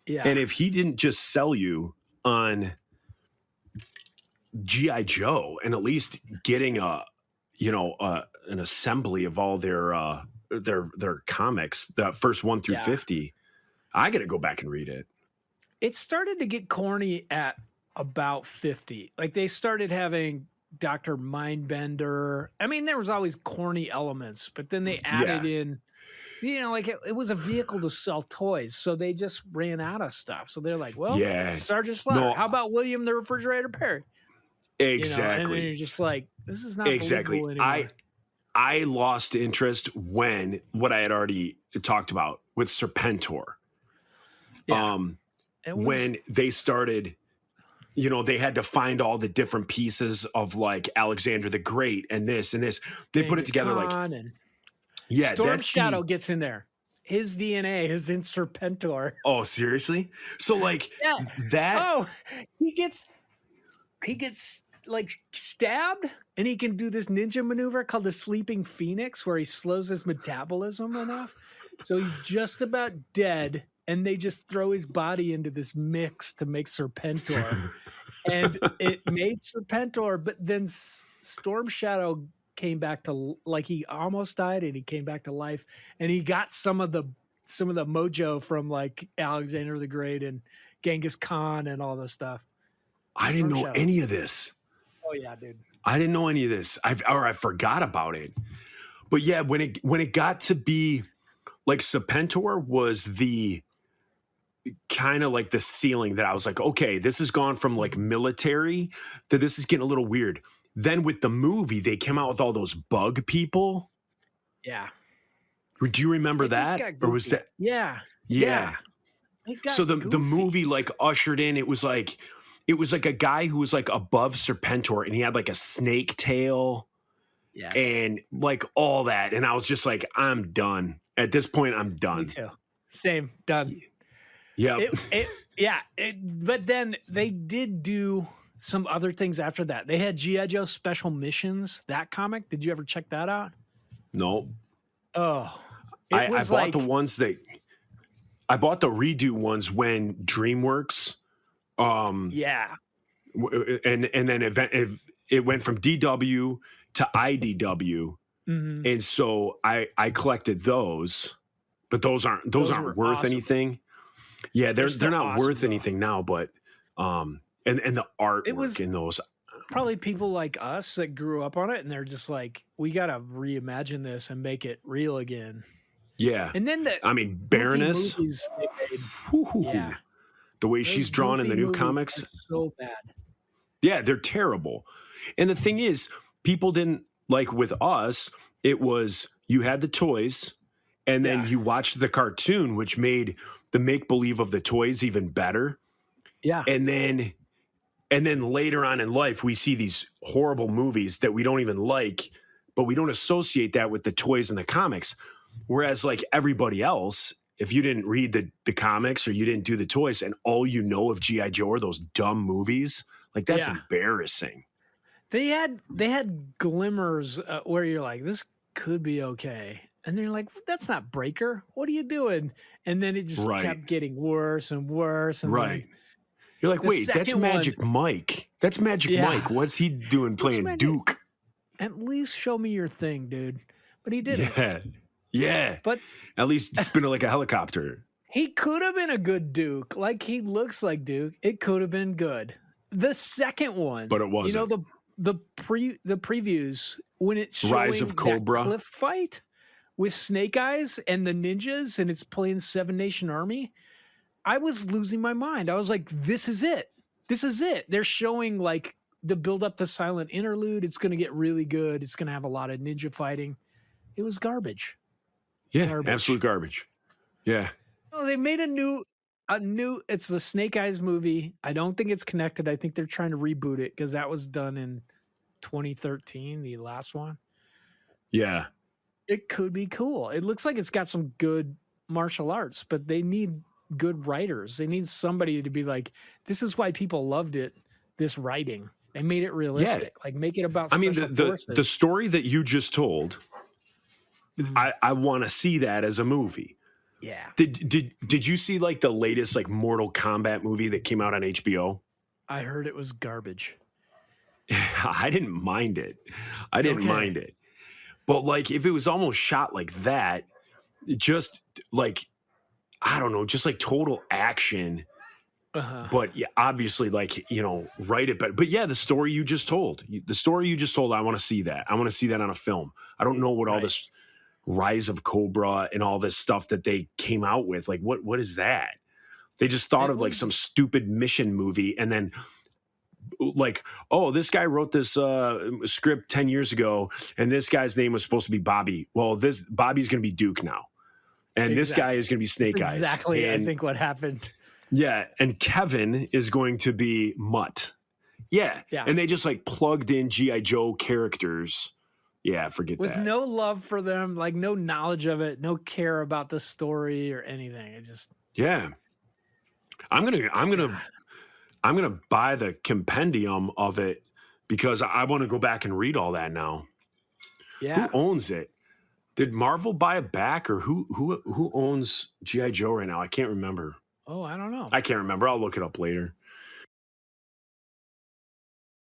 Yeah. And if he didn't just sell you on G.I. Joe and at least getting an assembly of all their comics, the first 1 through Yeah. 50, I got to go back and read it. It started to get corny at about 50. Like they started having Dr. Mindbender. I mean, there was always corny elements, but then they added in, like it was a vehicle to sell toys. So they just ran out of stuff. So they're like, well, Yeah. Sergeant Slaughter, No. how about William the Refrigerator Perry? Exactly. And then you're just like, this is not Exactly. believable anymore. I lost interest when what I had already talked about with Serpentor. Yeah. It was- When they started, they had to find all the different pieces of like Alexander the Great and this and this. They put it Genghis together like, Khan and yeah, Storm that's Shadow gets in there. His DNA is in Serpentor. Oh, seriously? So like Yeah. that. Oh, he gets like stabbed, and he can do this ninja maneuver called the Sleeping Phoenix, where he slows his metabolism enough, so he's just about dead. And they just throw his body into this mix to make Serpentor, and it made Serpentor. But then Storm Shadow came back to like he almost died, and he came back to life, and he got some of the mojo from like Alexander the Great and Genghis Khan and all this stuff. I didn't know Shadow. any of this. Oh yeah, dude. I didn't know any of this. I forgot about it. But yeah, when it got to be like Serpentor was the kind of like the ceiling that I was like, okay, this has gone from like military to this is getting a little weird. Then with the movie, they came out with all those bug people. Yeah. Do you remember It just that? got Or was goofy. that? Yeah. Yeah. It got So the goofy. movie like ushered in, it was like a guy who was like above Serpentor and he had like a snake tail Yes. and like all that. And I was just like, I'm done. At this point, I'm Me done. too. Same. Done. Yep. But then they did do some other things after that. They had G.I. Joe Special Missions, that comic. Did you ever check that out? No. Oh, I was bought like, the ones I bought the redo ones when DreamWorks, yeah, and then it went from DW to IDW, mhm. and so I collected those, but those aren't were worth awesome. anything. Yeah, they're still not awesome, worth though. anything now, but and the artwork was- in those. Probably people like us that grew up on it, and they're just like, we got to reimagine this and make it real again. Yeah, And then the I mean goofy Baroness. movies they made, Whoo-hoo-hoo. yeah, The way those she's drawn in the goofy new movies comics. are so bad. Yeah, they're terrible. And the thing is, people didn't like with us, it was you had the toys and then Yeah. you watched the cartoon, which made the make believe of the toys even better. Yeah, And then later on in life, we see these horrible movies that we don't even like, but we don't associate that with the toys and the comics. Whereas like everybody else, if you didn't read the comics or you didn't do the toys and all you know of G.I. Joe are those dumb movies, like that's Yeah. embarrassing. they had glimmers where you're like, this could be okay, and then you're like, that's not Breaker. What are you doing? And then it just Right. kept getting worse and worse. And Right. You're like, the wait, that's second one- Magic Mike. That's Magic Yeah. Mike. What's he doing playing Magic- Duke? Then, at least show me your thing, dude. But he didn't. Yeah. Yeah. But At least spin it like a helicopter. He could have been a good Duke. Like he looks like Duke. It could have been good. The second one, But it wasn't. You know the previews when it's showing Rise of Cobra. that cliff fight with Snake Eyes and the ninjas, and it's playing Seven Nation Army. I was losing my mind. I was like, "This is it. This is it." They're showing like the build up to Silent Interlude. It's going to get really good. It's going to have a lot of ninja fighting. It was garbage. Yeah, Garbage. absolute garbage. Yeah. Oh, they made a new. It's the Snake Eyes movie. I don't think it's connected. I think they're trying to reboot it because that was done in 2013, the last one. Yeah. It could be cool. It looks like it's got some good martial arts, but they need good writers. They need somebody to be like, this is why people loved it. This writing, they made it realistic. Like make it about. I mean, special the forces. story that you just told, I want to see that as a movie. Yeah, Did you see like the latest like Mortal Kombat movie that came out on HBO? I heard it was garbage. I didn't mind it. I didn't Okay. mind it. But like if it was almost shot like that, just like I don't know, just like total action. Uh-huh. But yeah, obviously like, you know, write it better. But yeah, the story you just told, I want to see that. I want to see that on a film. I don't know what all Right. this Rise of Cobra and all this stuff that they came out with. Like what is that? They just thought It of like was- some stupid mission movie and then like, oh, this guy wrote this script 10 years ago and this guy's name was supposed to be Bobby. Well, this Bobby's going to be Duke now. And this guy Exactly. is going to be Snake Eyes. Exactly. And, I think what happened. yeah, and Kevin is going to be Mutt. Yeah. Yeah. And they just like plugged in G.I. Joe characters. Yeah, forget With that. no love for them, like no knowledge of it, no care about the story or anything. It just Yeah. I'm gonna buy the compendium of it because I want to go back and read all that now. yeah. Who owns it? Did Marvel buy it back or who owns G.I. Joe right now? I can't remember. Oh, I don't know. I can't remember. I'll look it up later.